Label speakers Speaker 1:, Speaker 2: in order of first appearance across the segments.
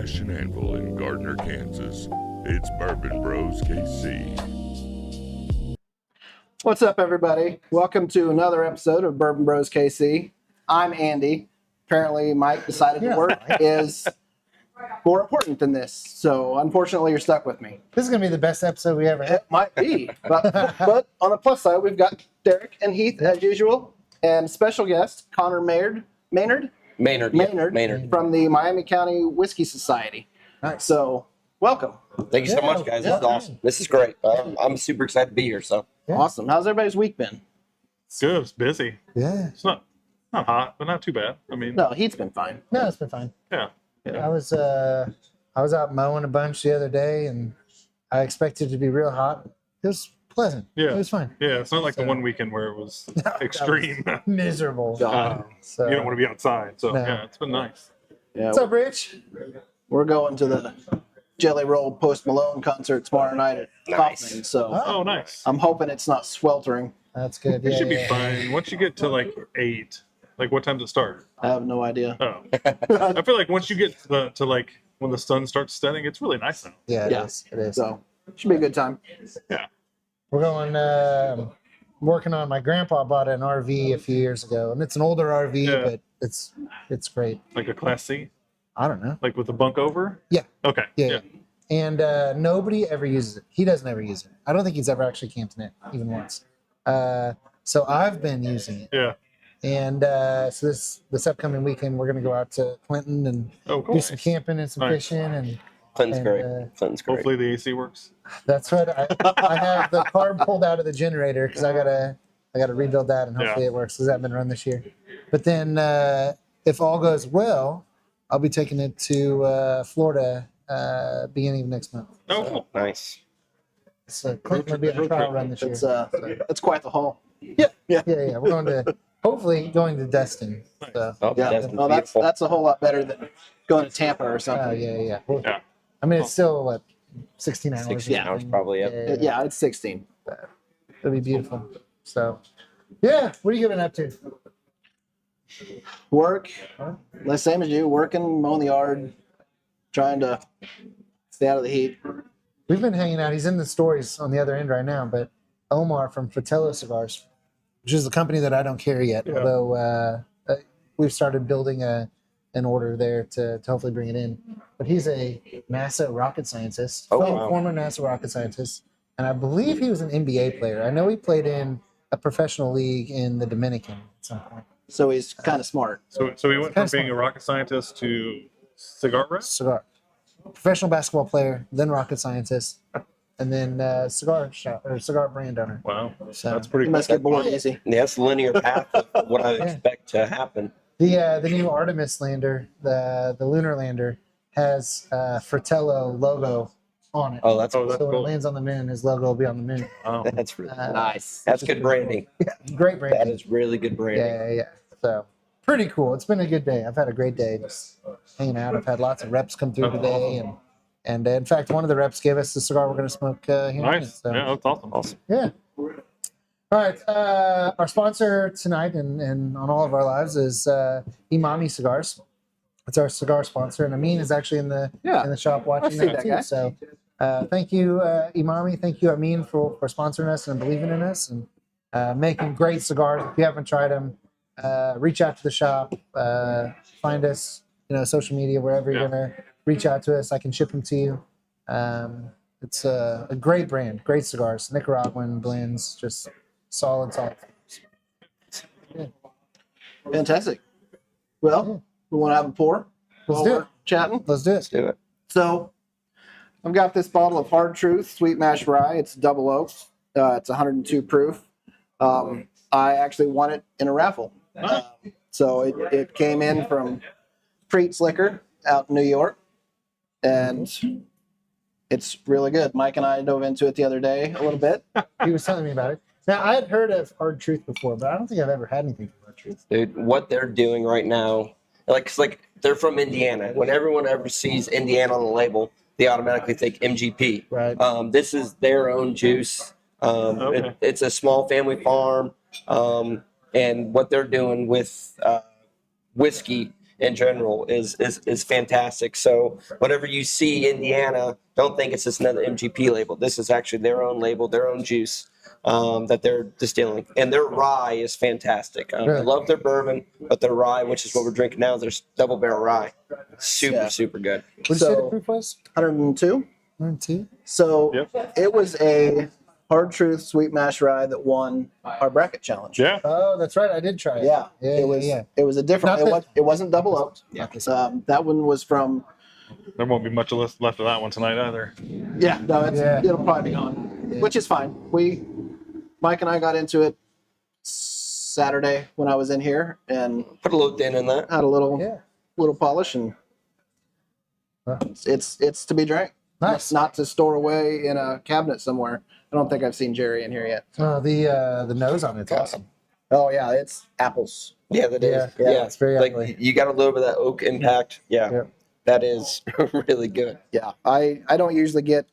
Speaker 1: Ash and Anvil in Gardner, Kansas. It's Bourbon Bros KC.
Speaker 2: What's up, everybody? Welcome to another episode of Bourbon Bros KC. I'm Andy. Apparently, Mike decided to work is more important than this. So, unfortunately, you're stuck with me.
Speaker 3: This is going to be the best episode we ever had.
Speaker 2: It might be. But on the plus side, we've got Derek and Heath, as usual, and special guest, Connor Maynard from the Miami County Whiskey Society.
Speaker 3: Nice.
Speaker 2: So, welcome.
Speaker 4: Thank you so much, guys. This is awesome. This is great. I'm super excited to be here. So
Speaker 2: Awesome. How's everybody's week been?
Speaker 5: Good. It's busy.
Speaker 3: Yeah.
Speaker 5: It's not hot, but not too bad. I mean,
Speaker 2: No, Heath's been fine.
Speaker 3: No, it's been fine.
Speaker 5: yeah.
Speaker 3: I was out mowing a bunch the other day, and I expected it to be real hot. It was pleasant.
Speaker 5: Yeah.
Speaker 3: It was fine.
Speaker 5: Yeah, it's not like the
Speaker 3: So-
Speaker 5: one weekend where it was extreme.
Speaker 3: Miserable. So,
Speaker 5: You don't want to be outside. So,
Speaker 3: No.
Speaker 5: yeah, it's been nice.
Speaker 2: Yeah,
Speaker 3: What's up, Rich?
Speaker 2: we're going to the Jelly Roll Post Malone concert tomorrow night at
Speaker 4: Nice.
Speaker 2: Kaufman, so
Speaker 5: Oh, nice.
Speaker 2: I'm hoping it's not sweltering.
Speaker 3: That's good.
Speaker 5: It
Speaker 3: Yeah,
Speaker 5: should be
Speaker 3: yeah.
Speaker 5: fine. Once you get to like 8, like what time does it start?
Speaker 2: I have no idea.
Speaker 5: Oh. I feel like once you get to like when the sun starts setting, it's really nice out.
Speaker 3: Yeah,
Speaker 2: Yeah.
Speaker 3: it is. It is.
Speaker 2: So should be a good time.
Speaker 5: Yeah.
Speaker 3: We're going working on. My grandpa bought an RV a few years ago, and it's an older RV,
Speaker 5: Yeah.
Speaker 3: but it's great.
Speaker 5: Like a Class C?
Speaker 3: I don't know.
Speaker 5: Like with a bunk over?
Speaker 3: Yeah.
Speaker 5: Okay.
Speaker 3: Yeah. And nobody ever uses it. He doesn't ever use it. I don't think he's ever actually camped in it, even once. So I've been using it.
Speaker 5: Yeah.
Speaker 3: And so this upcoming weekend, we're going to go out to Clinton and
Speaker 5: Oh, cool.
Speaker 3: do some camping and some
Speaker 5: Nice.
Speaker 3: fishing. And
Speaker 4: Clinton's
Speaker 3: And,
Speaker 4: great. Clinton's great.
Speaker 5: Hopefully the AC works.
Speaker 3: that's what I have the carb pulled out of the generator because I gotta rebuild that, and hopefully
Speaker 5: Yeah.
Speaker 3: it works because that been run this year. But then if all goes well, I'll be taking it to Florida beginning of next month.
Speaker 5: Oh, cool.
Speaker 4: Nice.
Speaker 3: So Clinton will be on a trial run this year.
Speaker 2: It's quite the haul.
Speaker 3: Yeah. We're hopefully going to Destin. So,
Speaker 4: Oh,
Speaker 2: Yeah.
Speaker 4: that's
Speaker 2: Well,
Speaker 4: beautiful.
Speaker 2: that's a whole lot better than going to Tampa or something.
Speaker 3: yeah.
Speaker 5: Yeah.
Speaker 3: I mean, it's still what 16 hours.
Speaker 4: 16
Speaker 3: or
Speaker 4: hours
Speaker 3: something.
Speaker 4: probably, yeah.
Speaker 2: Yeah, it's 16.
Speaker 3: It'll be beautiful. So, yeah. What are you getting up to?
Speaker 2: Work, the same as you. Working, mowing the yard, trying to stay out of the heat.
Speaker 3: We've been hanging out. He's in the stories on the other end right now, but Omar from Fratello Cigars, which is a company that I don't carry yet,
Speaker 5: Yeah.
Speaker 3: although we've started building an order there to hopefully bring it in. But he's a NASA rocket scientist,
Speaker 4: Oh, wow.
Speaker 3: former NASA rocket scientist, and I believe he was an NBA player. I know he played in a professional league in the Dominican at some point.
Speaker 2: So he's kind of smart.
Speaker 5: So he went from being a rocket scientist to cigar rep?
Speaker 3: Cigar. Professional basketball player, then rocket scientist, and then cigar shop or cigar brand owner.
Speaker 5: Wow.
Speaker 3: So-
Speaker 5: That's
Speaker 2: He
Speaker 5: pretty cool.
Speaker 2: must get bored easy.
Speaker 4: Yeah, that's the linear path of what I expect to happen.
Speaker 3: The new Artemis lander, the lunar lander, has Fratello logo on it.
Speaker 4: Oh, that's
Speaker 5: Oh, that's
Speaker 3: so when it
Speaker 5: cool.
Speaker 3: lands on the moon, his logo will be on the moon.
Speaker 5: Wow.
Speaker 4: that's really
Speaker 2: Nice.
Speaker 4: that's good branding.
Speaker 3: Great brand.
Speaker 4: That is really good branding.
Speaker 3: Yeah. So pretty cool. It's been a good day. I've had a great day just hanging out. I've had lots of reps come through
Speaker 5: That's
Speaker 3: today, and in fact, one of the reps gave us the cigar we're going to smoke here in a minute.
Speaker 5: Nice.
Speaker 3: So,
Speaker 5: Yeah, that's awesome.
Speaker 4: Awesome.
Speaker 3: yeah. All right. Our sponsor tonight and on all of our lives is Imami Cigars. It's our cigar sponsor, and Amin is actually in the shop watching
Speaker 2: see
Speaker 3: that
Speaker 2: that
Speaker 3: too.
Speaker 2: guy.
Speaker 3: So thank you, Imami. Thank you, Amin, for sponsoring us and believing in us and making great cigars. If you haven't tried them, reach out to the shop. Find us, social media, wherever you're gonna reach out to us. I can ship them to you. It's a great brand, great cigars, Nicaraguan blends, just solid.
Speaker 2: Fantastic. Well, we want to have a pour
Speaker 3: Let's
Speaker 2: while
Speaker 3: do
Speaker 2: we're
Speaker 3: it.
Speaker 2: chatting.
Speaker 3: Let's do
Speaker 4: Let's
Speaker 3: it.
Speaker 4: do it.
Speaker 2: So I've got this bottle of Hard Truth Sweet Mash Rye. It's double oak. It's 102 proof. I actually won it in a raffle. So it came in from Preet's Liquor out in New York. And it's really good. Mike and I dove into it the other day a little bit.
Speaker 3: He was telling me about it. Now, I had heard of Hard Truth before, but I don't think I've ever had anything from Hard Truth.
Speaker 4: Dude, what they're doing right now, it's like they're from Indiana. When everyone ever sees Indiana on the label, they automatically think MGP.
Speaker 3: Right.
Speaker 4: This is their own juice.
Speaker 5: Okay.
Speaker 4: It's a small family farm, and what they're doing with whiskey in general is fantastic. So whenever you see Indiana, don't think it's just another MGP label. This is actually their own label, their own juice that they're distilling, and their rye is fantastic. I
Speaker 3: Really?
Speaker 4: love their bourbon, but their rye, which is what we're drinking now, their double barrel rye, super good.
Speaker 3: What did you say the
Speaker 2: So
Speaker 3: proof was?
Speaker 2: 102.
Speaker 3: 102.
Speaker 2: So
Speaker 5: Yep.
Speaker 2: it was a hard truth sweet mash rye that won our bracket challenge.
Speaker 5: Yeah.
Speaker 3: Oh, that's right. I did try it.
Speaker 2: Yeah,
Speaker 3: Yeah,
Speaker 2: it was.
Speaker 3: yeah.
Speaker 2: It was a different.
Speaker 3: Not
Speaker 2: It wasn't double oaked.
Speaker 3: Not this
Speaker 2: That one was from.
Speaker 5: There won't be much left of that one tonight either.
Speaker 2: Yeah, no,
Speaker 3: Yeah.
Speaker 2: it'll probably be gone,
Speaker 3: Yeah.
Speaker 2: which is fine. Mike and I got into it Saturday when I was in here and
Speaker 4: Put a little din in that.
Speaker 2: had a little
Speaker 3: Yeah.
Speaker 2: polish, and
Speaker 3: Well,
Speaker 2: it's to be drank.
Speaker 3: nice.
Speaker 2: Not to store away in a cabinet somewhere. I don't think I've seen Jerry in here yet.
Speaker 3: Oh, the nose on it's awesome.
Speaker 2: Oh yeah, it's apples.
Speaker 4: Yeah, that is.
Speaker 3: Yeah,
Speaker 4: Yeah,
Speaker 3: it's very
Speaker 4: like
Speaker 3: ugly.
Speaker 4: you got a little bit of that oak impact. Yeah,
Speaker 3: Yep.
Speaker 4: that is really good.
Speaker 2: Yeah, I don't usually get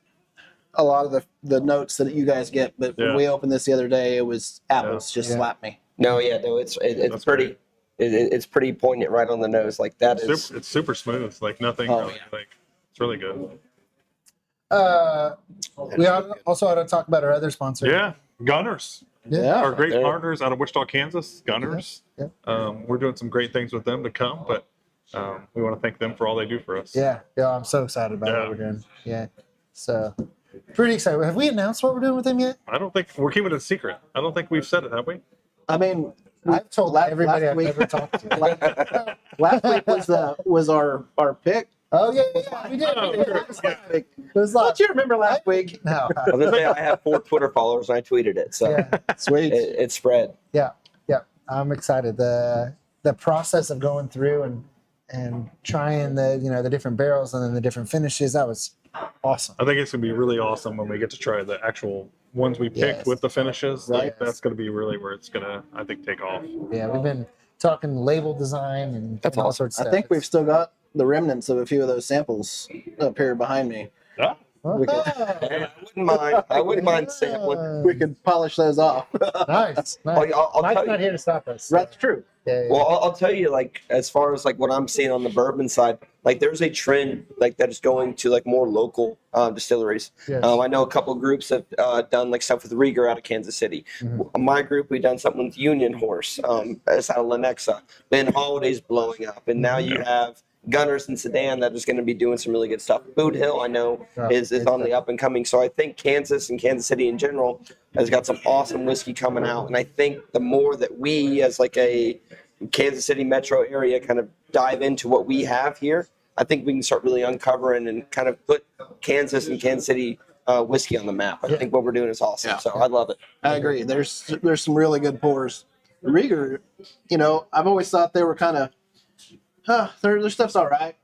Speaker 2: a lot of the notes that you guys get, but
Speaker 5: Yeah.
Speaker 2: when we opened this the other day, it was apples. Just
Speaker 3: Yeah.
Speaker 2: slapped me.
Speaker 4: No, yeah, no, it's
Speaker 5: That's
Speaker 4: pretty. It's pretty poignant right on the nose. Like that is.
Speaker 5: It's super smooth. Like nothing.
Speaker 2: Oh,
Speaker 5: really, like it's really good.
Speaker 3: We also ought to talk about our other sponsor.
Speaker 5: Yeah. Gunners.
Speaker 2: Yeah.
Speaker 5: Our great
Speaker 4: They're-
Speaker 5: partners out of Wichita, Kansas. Gunners.
Speaker 3: Yeah,
Speaker 5: We're doing some great things with them to come, but we want to thank them for all they do for us.
Speaker 3: Yeah, I'm so excited about
Speaker 5: Yeah.
Speaker 3: what we're doing. Yeah, so pretty excited. Have we announced what we're doing with them yet?
Speaker 5: I don't think we're keeping it a secret. I don't think we've said it, have we?
Speaker 2: I mean,
Speaker 3: I've told everybody
Speaker 2: last
Speaker 3: I've
Speaker 2: week-
Speaker 3: ever talked to.
Speaker 2: last week was our pick.
Speaker 3: Oh yeah, we did.
Speaker 5: Oh,
Speaker 3: We did.
Speaker 5: sure.
Speaker 3: It was
Speaker 5: Yeah.
Speaker 3: last week. It was like
Speaker 2: Don't you remember last week?
Speaker 3: no.
Speaker 4: I was gonna say I have 4 Twitter followers and I tweeted it, so
Speaker 3: Yeah,
Speaker 2: Sweet.
Speaker 4: it spread.
Speaker 3: yeah. I'm excited. The process of going through and trying the different barrels and then the different finishes, that was awesome.
Speaker 5: I think it's gonna be really awesome when we get to try the actual ones we picked
Speaker 3: Yes.
Speaker 5: with the finishes. Like
Speaker 3: Yes.
Speaker 5: that's gonna be really where it's gonna, I think, take off.
Speaker 3: Yeah, we've been talking label design and
Speaker 4: That's
Speaker 3: all
Speaker 4: awesome.
Speaker 3: sorts of
Speaker 2: I
Speaker 3: stuff.
Speaker 2: think we've still got the remnants of a few of those samples up here behind me.
Speaker 5: Yeah.
Speaker 2: we could-
Speaker 4: Hey, I wouldn't mind sampling.
Speaker 2: We could polish those off.
Speaker 3: Nice.
Speaker 4: I'll tell
Speaker 3: Mike's
Speaker 4: you.
Speaker 3: not here to stop us.
Speaker 2: That's true.
Speaker 3: Yeah, yeah.
Speaker 4: Well, I'll tell you, like, as far as like what I'm seeing on the bourbon side, like there's a trend like that is going to like more local distilleries.
Speaker 3: Yes.
Speaker 4: I know a couple of groups have done like stuff with Rieger out of Kansas City.
Speaker 3: Mhm.
Speaker 4: My group, we've done something with Union Horse. It's out of Lenexa. Ben Holiday's blowing up, and now you have Gunners and Sedan that is going to be doing some really good stuff. Boot Hill, I know,
Speaker 3: Yeah.
Speaker 4: is on the up and coming. So I think Kansas and Kansas City in general has got some awesome whiskey coming out. And I think the more that we, as like a Kansas City metro area, kind of dive into what we have here, I think we can start really uncovering and kind of put Kansas and Kansas City whiskey on the map. I think what we're doing is awesome.
Speaker 2: Yeah.
Speaker 4: So I love it.
Speaker 2: I agree. There's some really good pours. Rieger, I've always thought they were kind of, their stuff's all right,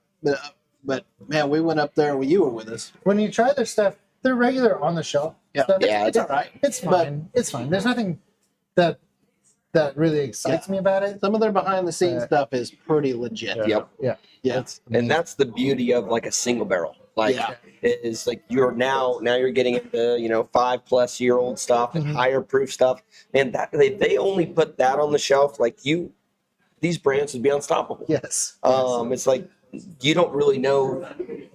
Speaker 2: but man, we went up there when you were with us.
Speaker 3: When you try their stuff, they're regular on the shelf.
Speaker 2: Yeah.
Speaker 3: stuff.
Speaker 4: Yeah,
Speaker 2: It's all right.
Speaker 3: It's
Speaker 2: But-
Speaker 3: fine. It's fine. There's nothing that really excites me about it.
Speaker 2: Some of their behind the scenes stuff is pretty legit.
Speaker 5: Yeah.
Speaker 4: Yep.
Speaker 3: Yeah.
Speaker 2: Yeah.
Speaker 3: It's
Speaker 4: And that's the beauty of like a single barrel. Like
Speaker 2: Yeah.
Speaker 4: is like you're now you're getting into 5+ year old stuff and
Speaker 3: Mhm.
Speaker 4: higher proof stuff. And that they only put that on the shelf. Like these brands would be unstoppable.
Speaker 3: yes.
Speaker 4: It's like you don't really know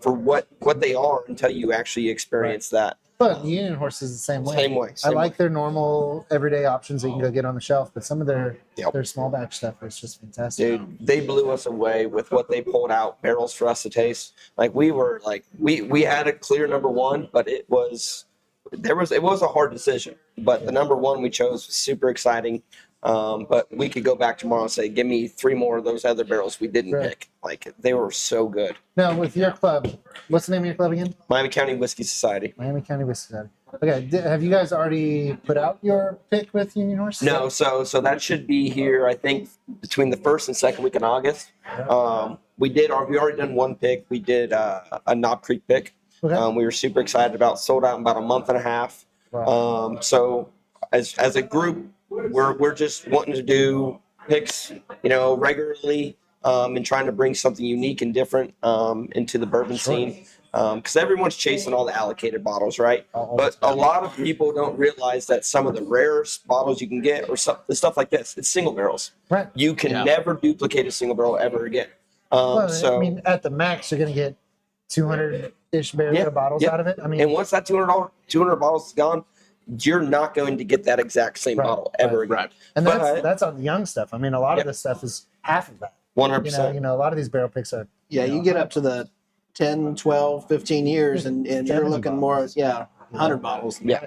Speaker 4: for what they are until you actually experience that.
Speaker 3: But Union Horse is the same way.
Speaker 4: Same way.
Speaker 3: I
Speaker 4: Same
Speaker 3: like their normal everyday options that you can go get on the shelf, but some of their
Speaker 4: Yep.
Speaker 3: their small batch stuff is just fantastic.
Speaker 4: Dude, they blew us away with what they pulled out barrels for us to taste. Like we were like we had a clear number one, but it was a hard decision. But the number one we chose was super exciting. But we could go back tomorrow and say, give me 3 more of those other barrels we didn't
Speaker 3: Right.
Speaker 4: pick. Like they were so good.
Speaker 3: Now with your club, what's the name of your club again?
Speaker 4: Miami County Whiskey Society.
Speaker 3: Miami County Whiskey Society. Okay, have you guys already put out your pick with Union Horse?
Speaker 4: No, so that should be here. I think between the 1st and 2nd week in August. We already done one pick. We did a Knob Creek pick.
Speaker 3: Okay.
Speaker 4: We were super excited about. Sold out in about a month and a half.
Speaker 3: Wow.
Speaker 4: So as a group, we're just wanting to do picks, regularly, and trying to bring something unique and different into the bourbon scene. Because everyone's chasing all the allocated bottles, right? But a lot of people don't realize that some of the rarest bottles you can get, or stuff like this, it's single barrels.
Speaker 3: Right.
Speaker 4: You can
Speaker 2: Yeah.
Speaker 4: never duplicate a single barrel ever again.
Speaker 3: Well,
Speaker 4: So
Speaker 3: I mean, at the max, you're going to get 200-ish
Speaker 4: Yeah,
Speaker 3: bottles
Speaker 4: yeah.
Speaker 3: out of it. I mean,
Speaker 4: and once that 200 bottles is gone, you're not going to get that exact same
Speaker 3: Right,
Speaker 4: bottle ever again.
Speaker 3: and
Speaker 4: But
Speaker 3: that's on the young stuff. I mean, a lot of
Speaker 4: Yep.
Speaker 3: this stuff is half of that.
Speaker 4: 100%.
Speaker 3: You know, a lot of these barrel picks are.
Speaker 2: Yeah, you get up to the 10, 12, 15 years and you're
Speaker 3: 70
Speaker 2: looking more,
Speaker 3: bottles.
Speaker 2: 100 bottles.
Speaker 4: Yeah.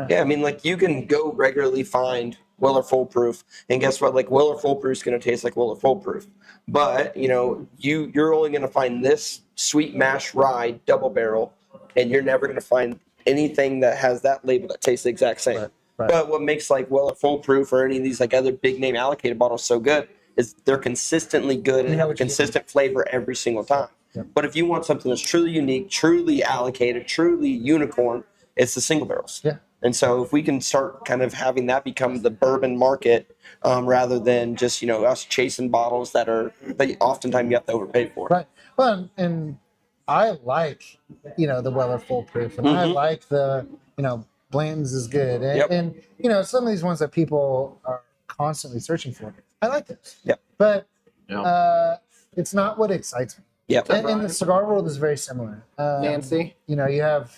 Speaker 4: Yeah, I mean, like you can go regularly find Weller Foolproof, and guess what? Like Weller Foolproof is going to taste like Weller Foolproof, but you know, you're only going to find this sweet mash rye double barrel, and you're never going to find anything that has that label that tastes the exact same.
Speaker 3: Right.
Speaker 4: But what makes like Weller Foolproof or any of these like other big name allocated bottles so good is they're consistently good and
Speaker 3: You know
Speaker 4: have a
Speaker 3: what you
Speaker 4: consistent flavor every single time.
Speaker 3: Yeah.
Speaker 4: But if you want something that's truly unique, truly allocated, truly unicorn, it's the single barrels.
Speaker 3: Yeah.
Speaker 4: And so if we can start kind of having that become the bourbon market, rather than just, you know, us chasing bottles that oftentimes you have to overpay for.
Speaker 3: Right. Well, and I like, you know, the Weller Foolproof, and I like the, you know, Blanton's is good, and,
Speaker 4: Yep.
Speaker 3: and you know, some of these ones that people are constantly searching for, I like those.
Speaker 4: Yep.
Speaker 3: But
Speaker 2: Yeah.
Speaker 3: it's not what excites me.
Speaker 4: Yep.
Speaker 3: And the cigar world is very similar.
Speaker 2: Nancy?
Speaker 3: You know, you have,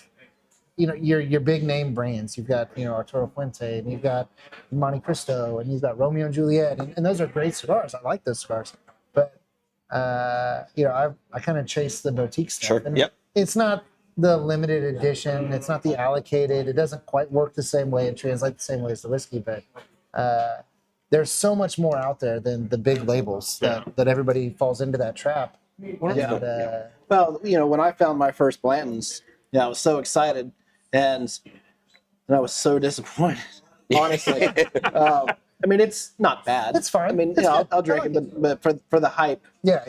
Speaker 3: you know, your big name brands. You've got, you know, Arturo Fuente, and you've got Monte Cristo, and you've got Romeo and Juliet, and those are great cigars. I like those cigars, but you know, I kind of chase the boutique stuff.
Speaker 4: Sure.
Speaker 3: And
Speaker 4: Yep.
Speaker 3: it's not the limited edition. It's not the allocated. It doesn't quite work the same way and translate the same way as the whiskey, but there's so much more out there than the big labels that everybody falls into that trap.
Speaker 2: Yeah. Well, you know, when I found my first Blanton's, I was so excited and I was so disappointed, honestly. I mean, it's not bad.
Speaker 3: It's fine.
Speaker 2: I mean,
Speaker 3: It's
Speaker 2: you know,
Speaker 3: good.
Speaker 2: I'll drink
Speaker 3: I like
Speaker 2: it, but for the hype.
Speaker 3: Yeah.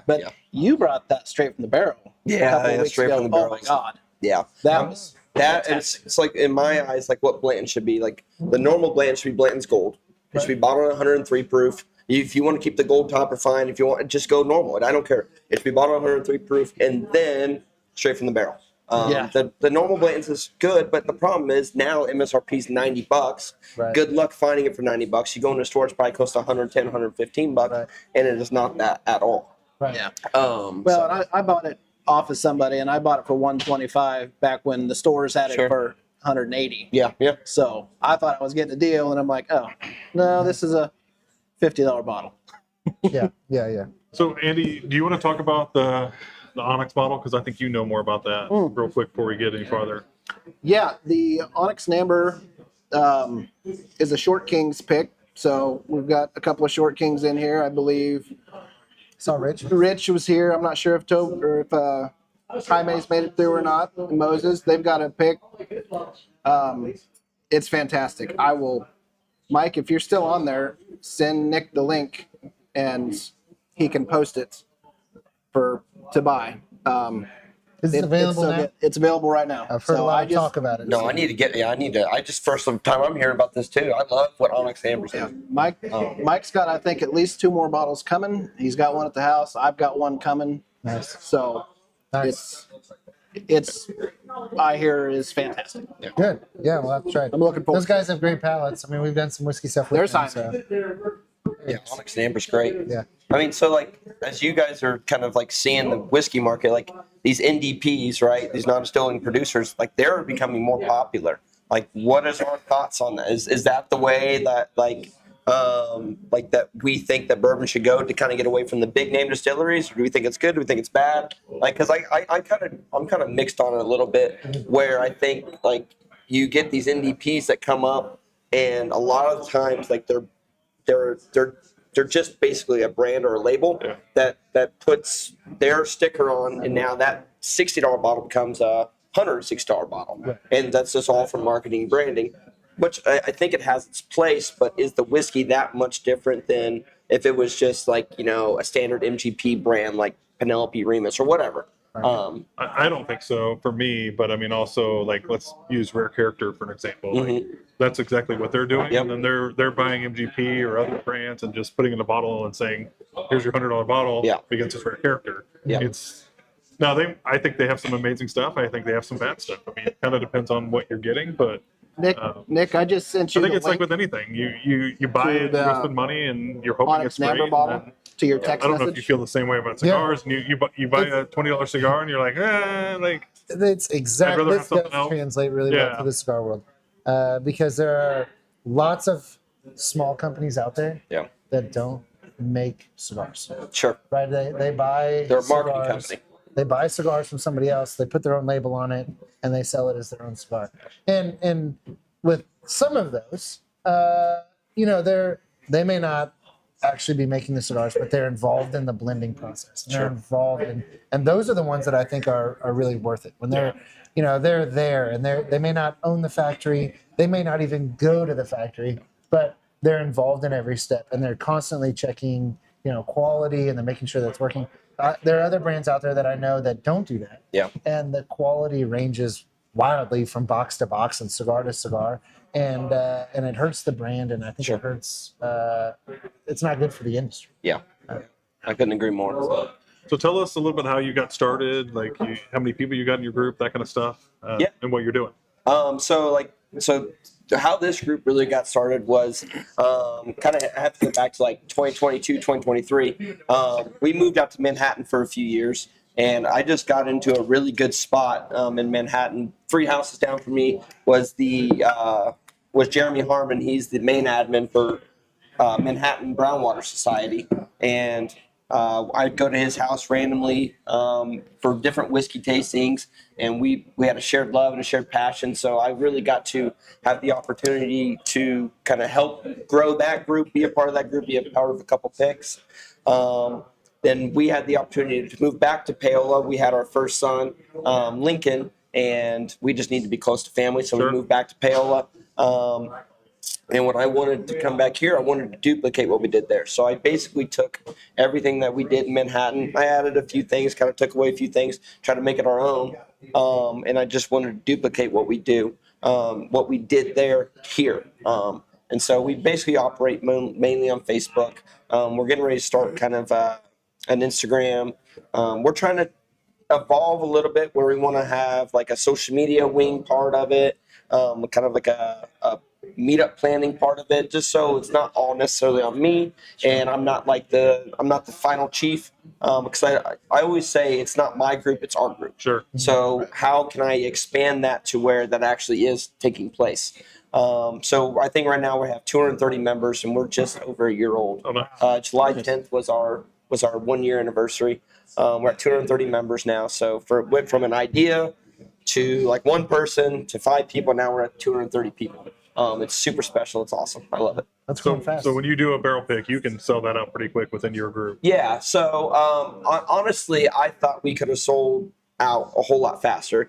Speaker 2: But
Speaker 4: Yeah.
Speaker 2: you brought that straight from the barrel.
Speaker 4: Yeah,
Speaker 2: a couple of
Speaker 4: yeah,
Speaker 2: weeks
Speaker 4: straight
Speaker 2: ago.
Speaker 4: from the
Speaker 2: Oh my
Speaker 4: barrels.
Speaker 2: God.
Speaker 4: Yeah.
Speaker 2: That was
Speaker 4: That it's like in my eyes, like what Blanton should be. Like the normal Blanton should be Blanton's Gold. It should be bottled at 103 proof. If you want to keep the gold topper, fine. If you want, just go normal. And I don't care. It should be bottled at 103 proof and then straight from the barrel. The normal Blanton's is good, but the problem is now MSRP is $90.
Speaker 3: Right.
Speaker 4: Good luck finding it for $90. You go in the store, it's probably close to 110, 115 bucks,
Speaker 3: Right.
Speaker 4: and it is not that at all.
Speaker 3: Right.
Speaker 2: Yeah.
Speaker 4: So-
Speaker 2: Well, and I bought it off of somebody, and I bought it for 125 back when the stores had it
Speaker 4: Sure.
Speaker 2: for 180.
Speaker 4: yeah.
Speaker 2: So I thought I was getting a deal, and I'm like, oh no, this is a $50 bottle.
Speaker 3: Yeah.
Speaker 5: So Andy, do you want to talk about the Onyx bottle? Because I think you know more about that real quick before we get any farther.
Speaker 2: Yeah, the Onyx and Amber is a Short Kings pick. So we've got a couple of Short Kings in here, I believe.
Speaker 3: Saw Rich.
Speaker 2: Rich was here. I'm not sure if Jaime's made it through or not. And Moses, they've got a pick. It's fantastic. I will, Mike, if you're still on there, send Nick the link, and he can post it to buy.
Speaker 3: Is it available
Speaker 2: so
Speaker 3: now?
Speaker 2: good. It's available right now.
Speaker 3: I've heard a
Speaker 2: So
Speaker 3: lot
Speaker 2: I
Speaker 3: of
Speaker 2: just-
Speaker 3: talk about it.
Speaker 4: No, I need to get. Yeah, I need to. I just first time I'm hearing about this too. I love what Onyx Amber's
Speaker 2: Yeah,
Speaker 4: doing.
Speaker 2: Mike's got, I think, at least 2 more bottles coming. He's got one at the house. I've got one coming.
Speaker 3: Nice.
Speaker 2: So
Speaker 3: Nice.
Speaker 2: it's I hear is fantastic.
Speaker 3: Good. Yeah, we'll have to try it.
Speaker 2: I'm looking forward.
Speaker 3: Those guys have great palates. I mean, we've done some whiskey stuff with
Speaker 2: There's
Speaker 3: them.
Speaker 2: Simon.
Speaker 3: So,
Speaker 4: Yeah, Onyx and Amber's great.
Speaker 3: yeah.
Speaker 4: I mean, so like as you guys are kind of like seeing the whiskey market, like these NDPs, right? These non-distilling producers, like they're becoming more popular. Like, what is our thoughts on that? Is that the way that like that we think that bourbon should go to kind of get away from the big name distilleries? Or do we think it's good? Do we think it's bad? Like, because I'm kind of mixed on it a little bit, where I think like you get these NDPs that come up, and a lot of times like they're just basically a brand or a label that puts their sticker on, and now that $60 bottle becomes a $160 bottle, and that's just all from marketing and branding, which I think it has its place. But is the whiskey that much different than if it was just like, you know, a standard MGP brand like Penelope Remus or whatever?
Speaker 5: I don't think so for me, but I mean, also like let's use Rare Character for an example. Like, that's exactly what they're doing,
Speaker 4: Yep.
Speaker 5: and then they're buying MGP or other brands and just putting in a bottle and saying, "Here's your $100 bottle
Speaker 4: Yeah.
Speaker 5: against this Rare Character."
Speaker 4: Yeah.
Speaker 5: It's now I think they have some amazing stuff. I think they have some bad stuff. I mean, it kind of depends on what you're getting, but
Speaker 2: Nick, I just sent
Speaker 5: I
Speaker 2: you
Speaker 5: think
Speaker 2: the
Speaker 5: it's like
Speaker 2: link
Speaker 5: with anything. You buy
Speaker 2: to
Speaker 5: it, you
Speaker 2: the
Speaker 5: go spend money, and you're hoping it's
Speaker 2: Onyx Amber
Speaker 5: great.
Speaker 2: bottle
Speaker 5: And
Speaker 2: to your
Speaker 5: I
Speaker 2: text
Speaker 5: don't know if you
Speaker 2: message.
Speaker 5: feel the same way about cigars. And you buy a $20 cigar, and you're like, like
Speaker 3: It's
Speaker 5: I'd
Speaker 3: exactly,
Speaker 5: rather have
Speaker 3: this
Speaker 5: something
Speaker 3: does
Speaker 5: else.
Speaker 3: translate really well
Speaker 5: Yeah.
Speaker 3: to the cigar world, because there are lots of small companies out there
Speaker 4: Yeah.
Speaker 3: that don't make cigars,
Speaker 4: Sure.
Speaker 3: right? They buy
Speaker 4: They're a marketing
Speaker 3: cigars.
Speaker 4: company.
Speaker 3: They buy cigars from somebody else. They put their own label on it, and they sell it as their own cigar. And with some of those, they may not actually be making the cigars, but they're involved in the blending process. And they're involved in, and those are the ones that I think are really worth it. When they're, they're there, and they may not own the factory, they may not even go to the factory, but they're involved in every step, and they're constantly checking, quality, and they're making sure that's working. There are other brands out there that I know that don't do that.
Speaker 4: Yeah.
Speaker 3: And the quality ranges wildly from box to box and cigar to cigar, and it hurts the brand, and I think it hurts. It's not good for the industry.
Speaker 4: Yeah. I couldn't agree more.
Speaker 5: So tell us a little bit how you got started, like how many people you got in your group, that kind of stuff, and what you're doing.
Speaker 4: So how this group really got started was kind of I have to go back to like 2022, 2023. We moved out to Manhattan for a few years, and I just got into a really good spot in Manhattan. 3 houses down from me was Jeremy Harmon. He's the main admin for Manhattan Brownwater Society, and I'd go to his house randomly for different whiskey tastings, and we had a shared love and a shared passion. So I really got to have the opportunity to kind of help grow that group, be a part of that group, be a part of a couple picks. Then we had the opportunity to move back to Paola. We had our first son, Lincoln, and we just needed to be close to family, so we moved back to Paola. And when I wanted to come back here, I wanted to duplicate what we did there. So I basically took everything that we did in Manhattan. I added a few things, kind of took away a few things, tried to make it our own. And I just wanted to duplicate what we do, what we did there here. And so we basically operate mainly on Facebook. We're getting ready to start kind of an Instagram. We're trying to evolve a little bit where we want to have like a social media wing part of it, kind of like a meetup planning part of it, just so it's not all necessarily on me, and I'm not the final chief, because I always say it's not my group, it's our group.
Speaker 5: Sure.
Speaker 4: So how can I expand that to where that actually is taking place? So I think right now we have 230 members, and we're just over a year old.
Speaker 5: Oh, nice.
Speaker 4: July 10th was our 1-year anniversary. We're at 230 members now. So went from an idea to like one person to 5 people. Now we're at 230 people. It's super special. It's awesome. I love it.
Speaker 3: That's going fast.
Speaker 5: So when you do a barrel pick, you can sell that out pretty quick within your group.
Speaker 4: Yeah. So honestly, I thought we could have sold out a whole lot faster.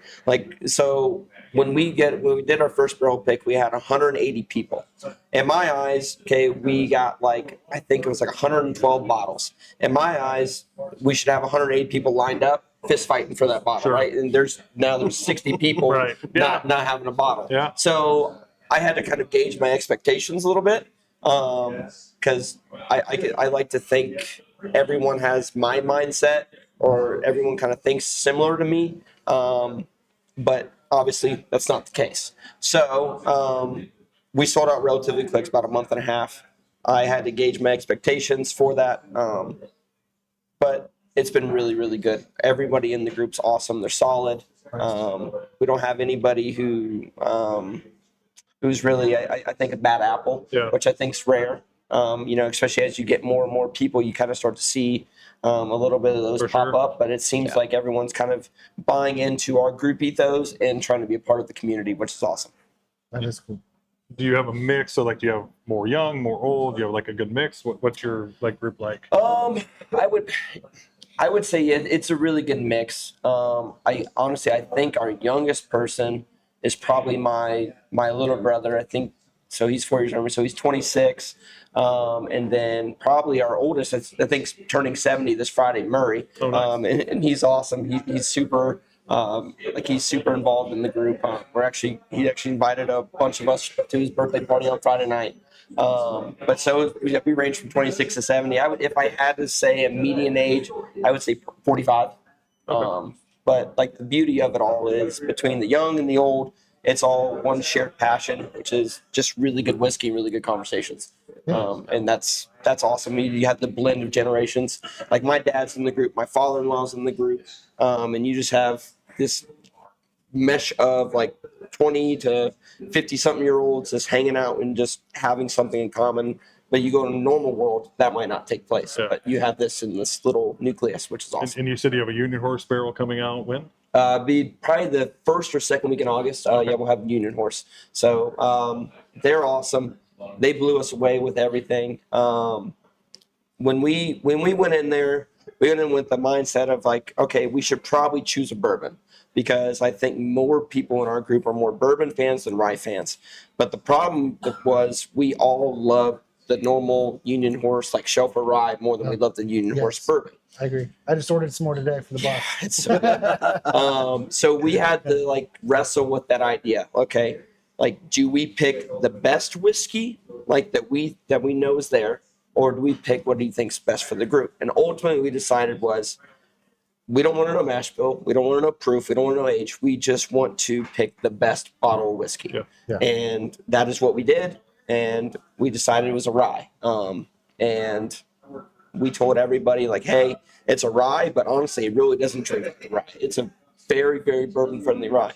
Speaker 4: So when we did our first barrel pick, we had 180 people. In my eyes, okay, we got I think it was 112 bottles. In my eyes, we should have 180 people lined up, fist fighting for that bottle, right? And there's 60 people
Speaker 5: Right. Yeah.
Speaker 4: not having a bottle.
Speaker 5: Yeah.
Speaker 4: So I had to kind of gauge my expectations a little bit, because I like to think everyone has my mindset, or everyone kind of thinks similar to me, but obviously that's not the case. So we sold out relatively quick, about a month and a half. I had to gauge my expectations for that, but it's been really, really good. Everybody in the group's awesome. They're solid. We don't have anybody who's really, I think, a bad apple, which I think's rare. Especially as you get more and more people, you kind of start to see a little bit of those pop up. But it seems like everyone's kind of buying into our group ethos and trying to be a part of the community, which is awesome.
Speaker 3: That is cool.
Speaker 5: Do you have a mix? So do you have more young, more old? Do you have a good mix? What's your group like?
Speaker 4: I would say it's a really good mix. I think our youngest person is probably my little brother. I think so. He's 4 years older, so he's 26. And then probably our oldest, I think, is turning 70 this Friday, Murray.
Speaker 5: Oh, nice.
Speaker 4: And he's awesome. He's super he's super involved in the group. He actually invited a bunch of us to his birthday party on Friday night. But so we range from 26 to 70. If I had to say a median age, I would say 45. Okay. But the beauty of it all is between the young and the old, it's all one shared passion, which is just really good whiskey, really good conversations. And that's awesome. You have the blend of generations. Like my dad's in the group, my father-in-law's in the group, and you just have this mesh of like 20 to 50 something year olds just hanging out and just having something in common. But you go in a normal world, that might not take place.
Speaker 5: Yeah.
Speaker 4: But you have this in this little nucleus, which is awesome.
Speaker 5: And you said you have a Union Horse barrel coming out when?
Speaker 4: Be probably the first or second week in August. Yeah, we'll have Union Horse. So they're awesome. They blew us away with everything. When we went in there, we went in with the mindset of like, okay, we should probably choose a bourbon, because I think more people in our group are more bourbon fans than rye fans. But the problem was we all love the normal Union Horse, like Shelfer rye, more than we love the Union Horse bourbon.
Speaker 3: I agree. I just ordered some more today for the box.
Speaker 4: It's so good. So we had to like wrestle with that idea. Okay, like, do we pick the best whiskey, like that we know is there, or do we pick what do you think's best for the group? And ultimately, we decided was we don't want to know mash bill, we don't want to know proof, we don't want to know age. We just want to pick the best bottle of whiskey, and that is what we did. And we decided it was a rye. And we told everybody, like, hey, it's a rye, but honestly, it really doesn't drink like a rye. It's a very, very bourbon-friendly rye.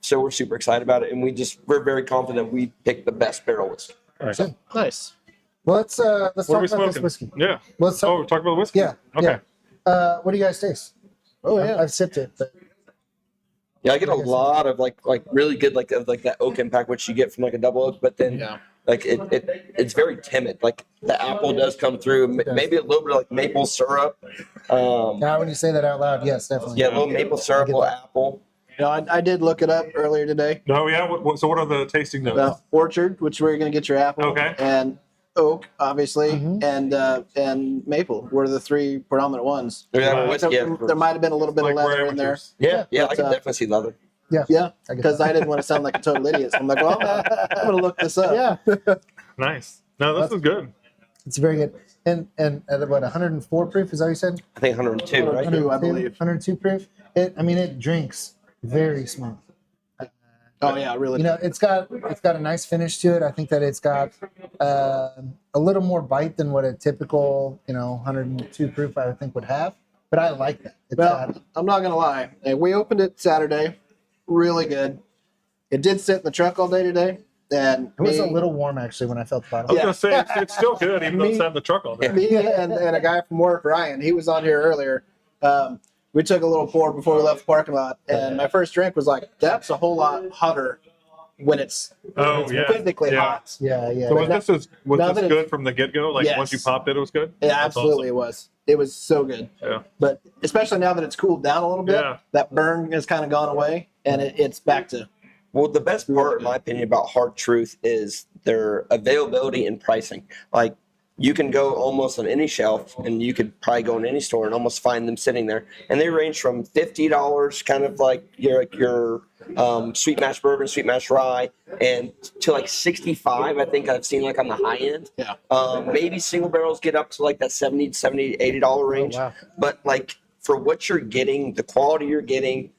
Speaker 4: So we're super excited about it, and we're very confident we picked the best barrel whiskey.
Speaker 5: Nice.
Speaker 2: Nice.
Speaker 3: Well, let's
Speaker 5: What are
Speaker 3: talk
Speaker 5: we
Speaker 3: about this
Speaker 5: smoking?
Speaker 3: whiskey.
Speaker 5: Yeah.
Speaker 3: Let's talk,
Speaker 5: Talk about the whiskey?
Speaker 3: Yeah.
Speaker 5: Okay.
Speaker 3: Yeah. What do you guys taste?
Speaker 2: Oh yeah.
Speaker 3: I've sipped it, but
Speaker 4: Yeah, I get a lot of like really good like that oak impact, which you get from like a double oak, but then like it's very timid. Like the apple does come through, maybe a little bit of like maple syrup.
Speaker 3: now when you say that out loud, yes, definitely.
Speaker 4: Yeah, a little maple syrup, a little apple.
Speaker 2: You know, I did look it up earlier today.
Speaker 5: No, yeah. So what are the tasting notes?
Speaker 2: Orchard, which where you're gonna get your apple.
Speaker 5: Okay.
Speaker 2: And oak, obviously, and maple were the three predominant ones.
Speaker 4: Yeah, whiskey,
Speaker 2: There might have been a little bit
Speaker 5: Like
Speaker 2: of leather
Speaker 5: we're
Speaker 2: in there.
Speaker 5: amateurs.
Speaker 4: yeah, I
Speaker 2: But,
Speaker 4: can definitely see leather.
Speaker 2: Yeah,
Speaker 3: I get
Speaker 2: because I didn't want to sound like a total idiot. So I'm like, well, I'm gonna look this up.
Speaker 3: Yeah,
Speaker 5: Nice. No, this is good.
Speaker 3: it's very good. And at what 104 proof is that what you said?
Speaker 4: I think 102, right?
Speaker 2: 102, I believe.
Speaker 3: 102 proof. It drinks very smooth.
Speaker 2: Oh yeah, really.
Speaker 3: You know, it's got a nice finish to it. I think that it's got a little more bite than what a typical 102 proof I would think would have. But I like that.
Speaker 2: Well, I'm not gonna lie. We opened it Saturday, really good. It did sit in the truck all day today, and
Speaker 3: it was a little warm actually when I felt the
Speaker 5: I
Speaker 3: bottle.
Speaker 5: was gonna say it's still good, even though it's not in the truck all day.
Speaker 2: Me and a guy from work, Ryan, he was on here earlier. We took a little pour before we left the parking lot, and my first drink was like, that's a whole lot hotter when it's physically hot.
Speaker 3: Yeah.
Speaker 5: So was this
Speaker 2: now that
Speaker 5: good from the get go? Like
Speaker 2: Yes.
Speaker 5: once you popped it, it was good.
Speaker 2: Yeah,
Speaker 5: That's
Speaker 2: absolutely
Speaker 5: awesome.
Speaker 2: it was. It was so good.
Speaker 5: Yeah.
Speaker 2: But especially now that it's cooled down a little bit,
Speaker 5: Yeah.
Speaker 2: that burn has kind of gone away, and it's back to.
Speaker 4: Well, the best part, in my opinion, about Hard Truth is their availability and pricing. Like, you can go almost on any shelf, and you could probably go in any store and almost find them sitting there. And they range from $50, kind of like your sweet mash bourbon, sweet mash rye, and to like 65. I think I've seen like on the high end.
Speaker 2: Yeah.
Speaker 4: Maybe single barrels get up to like that $70, $80 range.
Speaker 3: wow.
Speaker 4: But like for what you're getting, the quality you're getting,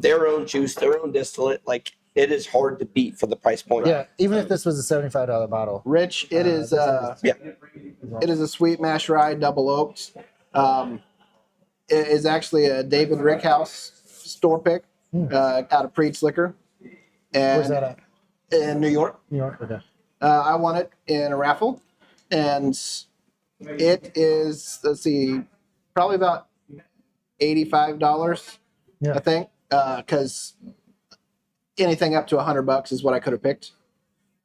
Speaker 4: their own juice, their own distillate, like it is hard to beat for the price point.
Speaker 3: Yeah, even if this was a $75 bottle.
Speaker 2: Rich, it is. It is a sweet mash rye, double oaked. It is actually a David Rickhouse store pick out of Preach Liquor, and
Speaker 3: Where's that at?
Speaker 2: in New York.
Speaker 3: New York. Okay.
Speaker 2: I won it in a raffle, and it is, let's see, probably about $85,
Speaker 3: Yeah.
Speaker 2: I think, because anything up to $100 is what I could have picked.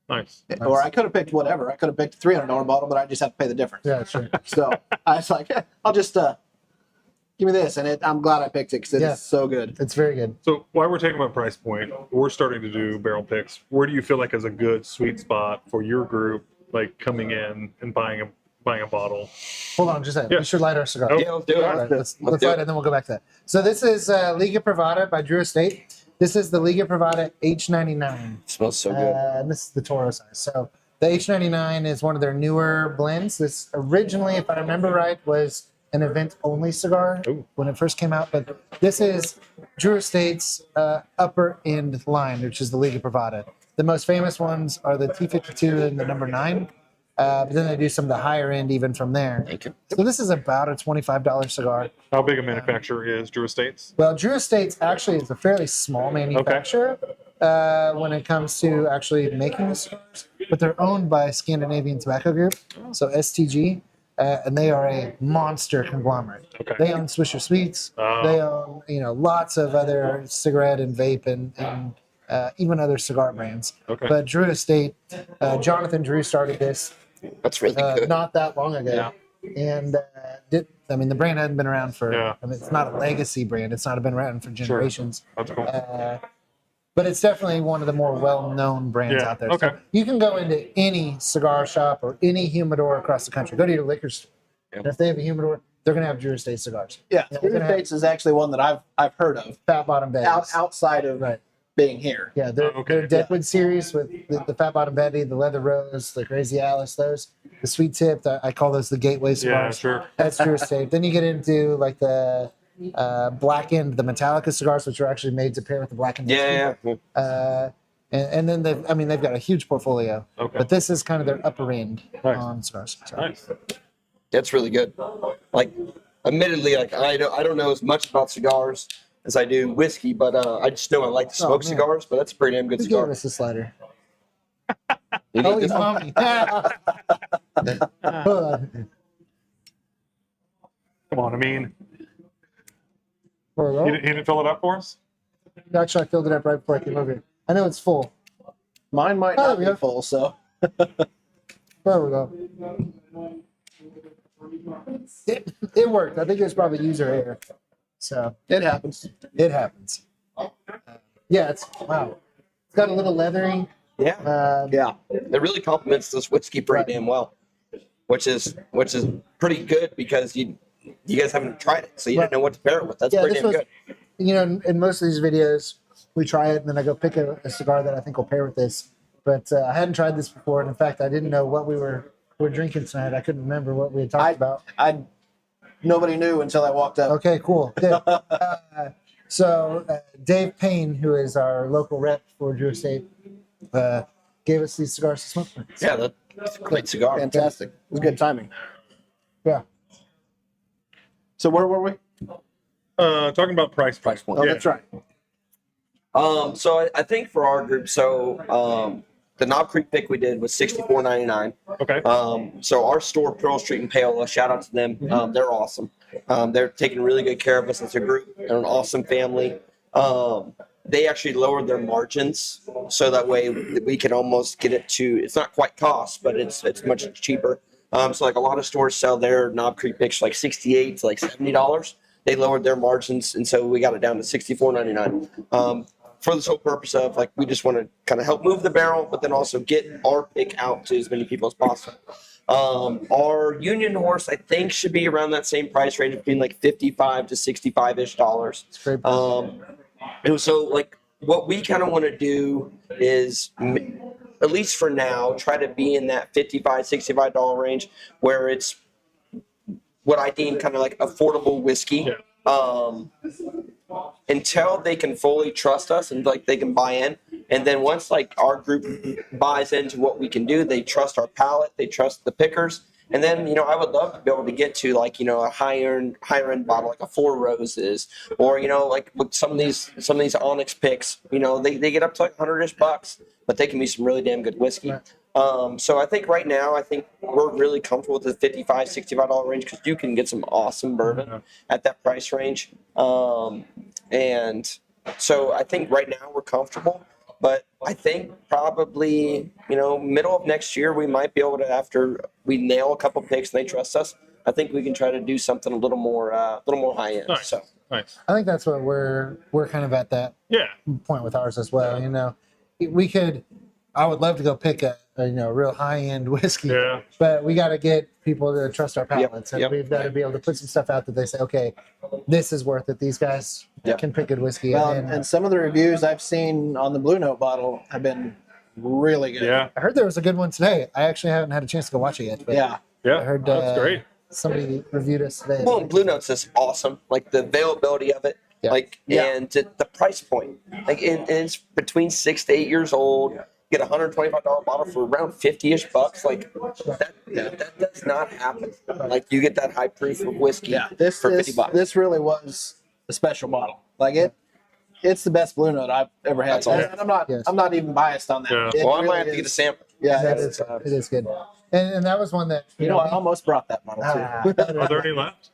Speaker 5: Nice.
Speaker 2: Or I could have picked whatever. I could have picked a $300 bottle, but I just have to pay the difference.
Speaker 3: Yeah, sure.
Speaker 2: So I was like, I'll just give me this, and I'm glad I picked it because it is so good.
Speaker 3: It's very good.
Speaker 5: So while we're talking about price point, we're starting to do barrel picks. Where do you feel like is a good sweet spot for your group, like coming in and buying a bottle?
Speaker 3: Hold on, just a second.
Speaker 5: Yeah.
Speaker 3: We should light our cigar.
Speaker 5: Oh.
Speaker 4: Yeah, let's do it.
Speaker 3: All right, let's
Speaker 4: do
Speaker 3: light
Speaker 4: it.
Speaker 3: it, and then we'll go back to that. So this is Liga Privada by Drew Estate. This is the Liga Privada H99.
Speaker 4: Smells so good.
Speaker 3: And this is the Toro size. So the H99 is one of their newer blends. This originally, if I remember right, was an event-only cigar
Speaker 5: Ooh.
Speaker 3: when it first came out, but this is Drew Estate's upper end line, which is the Liga Privada. The most famous ones are the T52 and the number 9, but then they do some of the higher end even from there.
Speaker 4: Thank you.
Speaker 3: So this is about a $25 cigar.
Speaker 5: How big a manufacturer is Drew Estates?
Speaker 3: Well, Drew Estates actually is a fairly small manufacturer when it comes to actually making the cigars, but they're owned by Scandinavian Tobacco Group, so STG, and they are a monster conglomerate.
Speaker 5: Okay.
Speaker 3: They own Swisher Sweets.
Speaker 5: Oh.
Speaker 3: They own lots of other cigarette and vape and even other cigar brands.
Speaker 5: Okay.
Speaker 3: But Drew Estate, Jonathan Drew started this
Speaker 4: That's really good.
Speaker 3: not that long ago. And the brand hadn't been around for,
Speaker 5: Yeah.
Speaker 3: it's not a legacy brand. It's not been around for generations.
Speaker 5: That's cool.
Speaker 3: But it's definitely one of the more well-known brands
Speaker 5: Yeah,
Speaker 3: out there.
Speaker 5: okay.
Speaker 3: So you can go into any cigar shop or any humidor across the country. Go to your liquor store.
Speaker 4: Yeah.
Speaker 3: And if they have a humidor, they're going to have Drew Estate cigars.
Speaker 2: Yeah,
Speaker 3: Yeah,
Speaker 2: Drew
Speaker 3: we're gonna have-
Speaker 2: Estates is actually one that I've heard of
Speaker 3: Fat Bottom Betty's.
Speaker 2: outside of
Speaker 3: Right.
Speaker 2: being here.
Speaker 3: Yeah, they're,
Speaker 5: Oh, okay.
Speaker 3: they're Deadwood series with the Fat Bottom Betty, the Leather Rose, the Crazy Alice, those. The Sweet Tip, I call those the gateway
Speaker 5: Yeah,
Speaker 3: cigars.
Speaker 5: sure.
Speaker 3: That's Drew Estate. Then you get into like the blackened, the Metallica cigars, which are actually made to pair with the blackened.
Speaker 4: Yeah.
Speaker 3: And then they've got a huge portfolio.
Speaker 5: Okay.
Speaker 3: But this is kind of their upper end
Speaker 5: Nice.
Speaker 3: on cigars. So,
Speaker 5: Nice.
Speaker 4: That's really good. Like, admittedly, like I don't know as much about cigars as I do whiskey, but I just know I like to smoke
Speaker 3: man.
Speaker 4: cigars. But that's a pretty damn good
Speaker 3: who gave
Speaker 4: cigar.
Speaker 3: us the slider?
Speaker 4: You
Speaker 3: Oh,
Speaker 4: need
Speaker 3: his
Speaker 4: this one?
Speaker 3: mommy. Hold on.
Speaker 5: Come on. I mean,
Speaker 3: There we
Speaker 5: he
Speaker 3: go.
Speaker 5: didn't fill it up for us?
Speaker 3: Actually, I filled it up right before I came over here. I know it's full.
Speaker 2: Mine might
Speaker 3: Oh,
Speaker 2: not be
Speaker 3: yeah.
Speaker 2: full, so
Speaker 3: There we go. It worked. I think it was probably user error. So
Speaker 2: it happens.
Speaker 3: it happens. Yeah, it's wow. It's got a little leathery.
Speaker 4: Yeah.
Speaker 2: Yeah.
Speaker 4: It really complements this whiskey pretty
Speaker 3: Right.
Speaker 4: damn well, which is pretty good because you guys haven't tried it, so you
Speaker 3: Right.
Speaker 4: didn't know what to pair it with. That's
Speaker 3: Yeah,
Speaker 4: pretty
Speaker 3: this
Speaker 4: damn
Speaker 3: was-
Speaker 4: good.
Speaker 3: You know, in most of these videos, we try it and then I go pick a cigar that I think will pair with this. But I hadn't tried this before, and in fact, I didn't know what we were drinking tonight. I couldn't remember what we had talked about.
Speaker 2: Nobody knew until I walked up.
Speaker 3: Okay, cool. Good. So Dave Payne, who is our local rep for Drew Estate, gave us these cigars to smoke.
Speaker 4: Yeah, that's a great cigar.
Speaker 2: Fantastic. It was good timing.
Speaker 3: Yeah.
Speaker 2: So where were we?
Speaker 5: Talking about price point.
Speaker 4: Price point.
Speaker 2: Oh,
Speaker 5: Yeah.
Speaker 2: that's right.
Speaker 4: So I think for our group, the Knob Creek pick we did was $64.99.
Speaker 5: Okay.
Speaker 4: So our store, Pearl Street in Paola, shout out to them. They're awesome. They're taking really good care of us as a group. They're an awesome family. They actually lowered their margins so that way we can almost get it to. It's not quite cost, but it's much cheaper. So like a lot of stores sell their Knob Creek picks like $68 to like $70. They lowered their margins, and so we got it down to $64.99. For this whole purpose of like we just want to kind of help move the barrel, but then also get our pick out to as many people as possible. Our Union horse, I think, should be around that same price range between like $55 to $65-ish.
Speaker 3: It's very
Speaker 4: And so like what we kind of want to do is at least for now try to be in that $55, $65 range where it's what I deem kind of like affordable whiskey. Until they can fully trust us and like they can buy in, and then once like our group buys into what we can do, they trust our palate, they trust the pickers, and then I would love to be able to get to like a higher end bottle like a Four Roses, or like with some of these Onyx picks, they get up to like $100-ish, but they can be some really damn good whiskey. So I think right now, we're really comfortable with the $55, $65 range because you can get some awesome bourbon at that price range. And so I think right now we're comfortable, but I think probably, middle of next year, we might be able to, after we nail a couple picks and they trust us, I think we can try to do something a little more high end.
Speaker 5: Nice.
Speaker 4: So
Speaker 5: Nice.
Speaker 3: I think that's what we're kind of at that
Speaker 5: Yeah.
Speaker 3: point with ours as well. I would love to go pick a real high end whiskey,
Speaker 5: Yeah.
Speaker 3: but we got to get people to trust our palates, and
Speaker 4: yep.
Speaker 3: we've got to be able to put some stuff out that they say, okay, this is worth it. These guys
Speaker 4: Yep.
Speaker 3: can pick good whiskey.
Speaker 2: Well,
Speaker 3: and then,
Speaker 2: and some of the reviews I've seen on the Blue Note bottle have been really good.
Speaker 5: Yeah.
Speaker 3: I heard there was a good one today. I actually haven't had a chance to go watch it yet. But
Speaker 2: Yeah.
Speaker 5: Yeah.
Speaker 3: I heard
Speaker 5: That's great.
Speaker 3: somebody reviewed us today.
Speaker 4: Well, and Blue Notes is awesome. Like the availability of it,
Speaker 3: Yeah.
Speaker 4: and the price point. Like it's between 6 to 8 years old. Get a $125 bottle for around 50-ish bucks. Like that does not happen. Like you get that high proof of whiskey for 50 bucks.
Speaker 2: This really was a special bottle. Like it's the best Blue Note I've ever had.
Speaker 4: That's awesome.
Speaker 2: And I'm not
Speaker 3: Yes.
Speaker 2: I'm not even biased on that.
Speaker 5: Yeah.
Speaker 2: It
Speaker 4: Well, I
Speaker 2: really
Speaker 4: might have to get a
Speaker 2: is-
Speaker 4: sample.
Speaker 2: Yeah,
Speaker 3: That
Speaker 2: it's,
Speaker 3: is, it is good. And that was one that,
Speaker 2: you know, I almost brought that bottle too.
Speaker 5: Are there any left?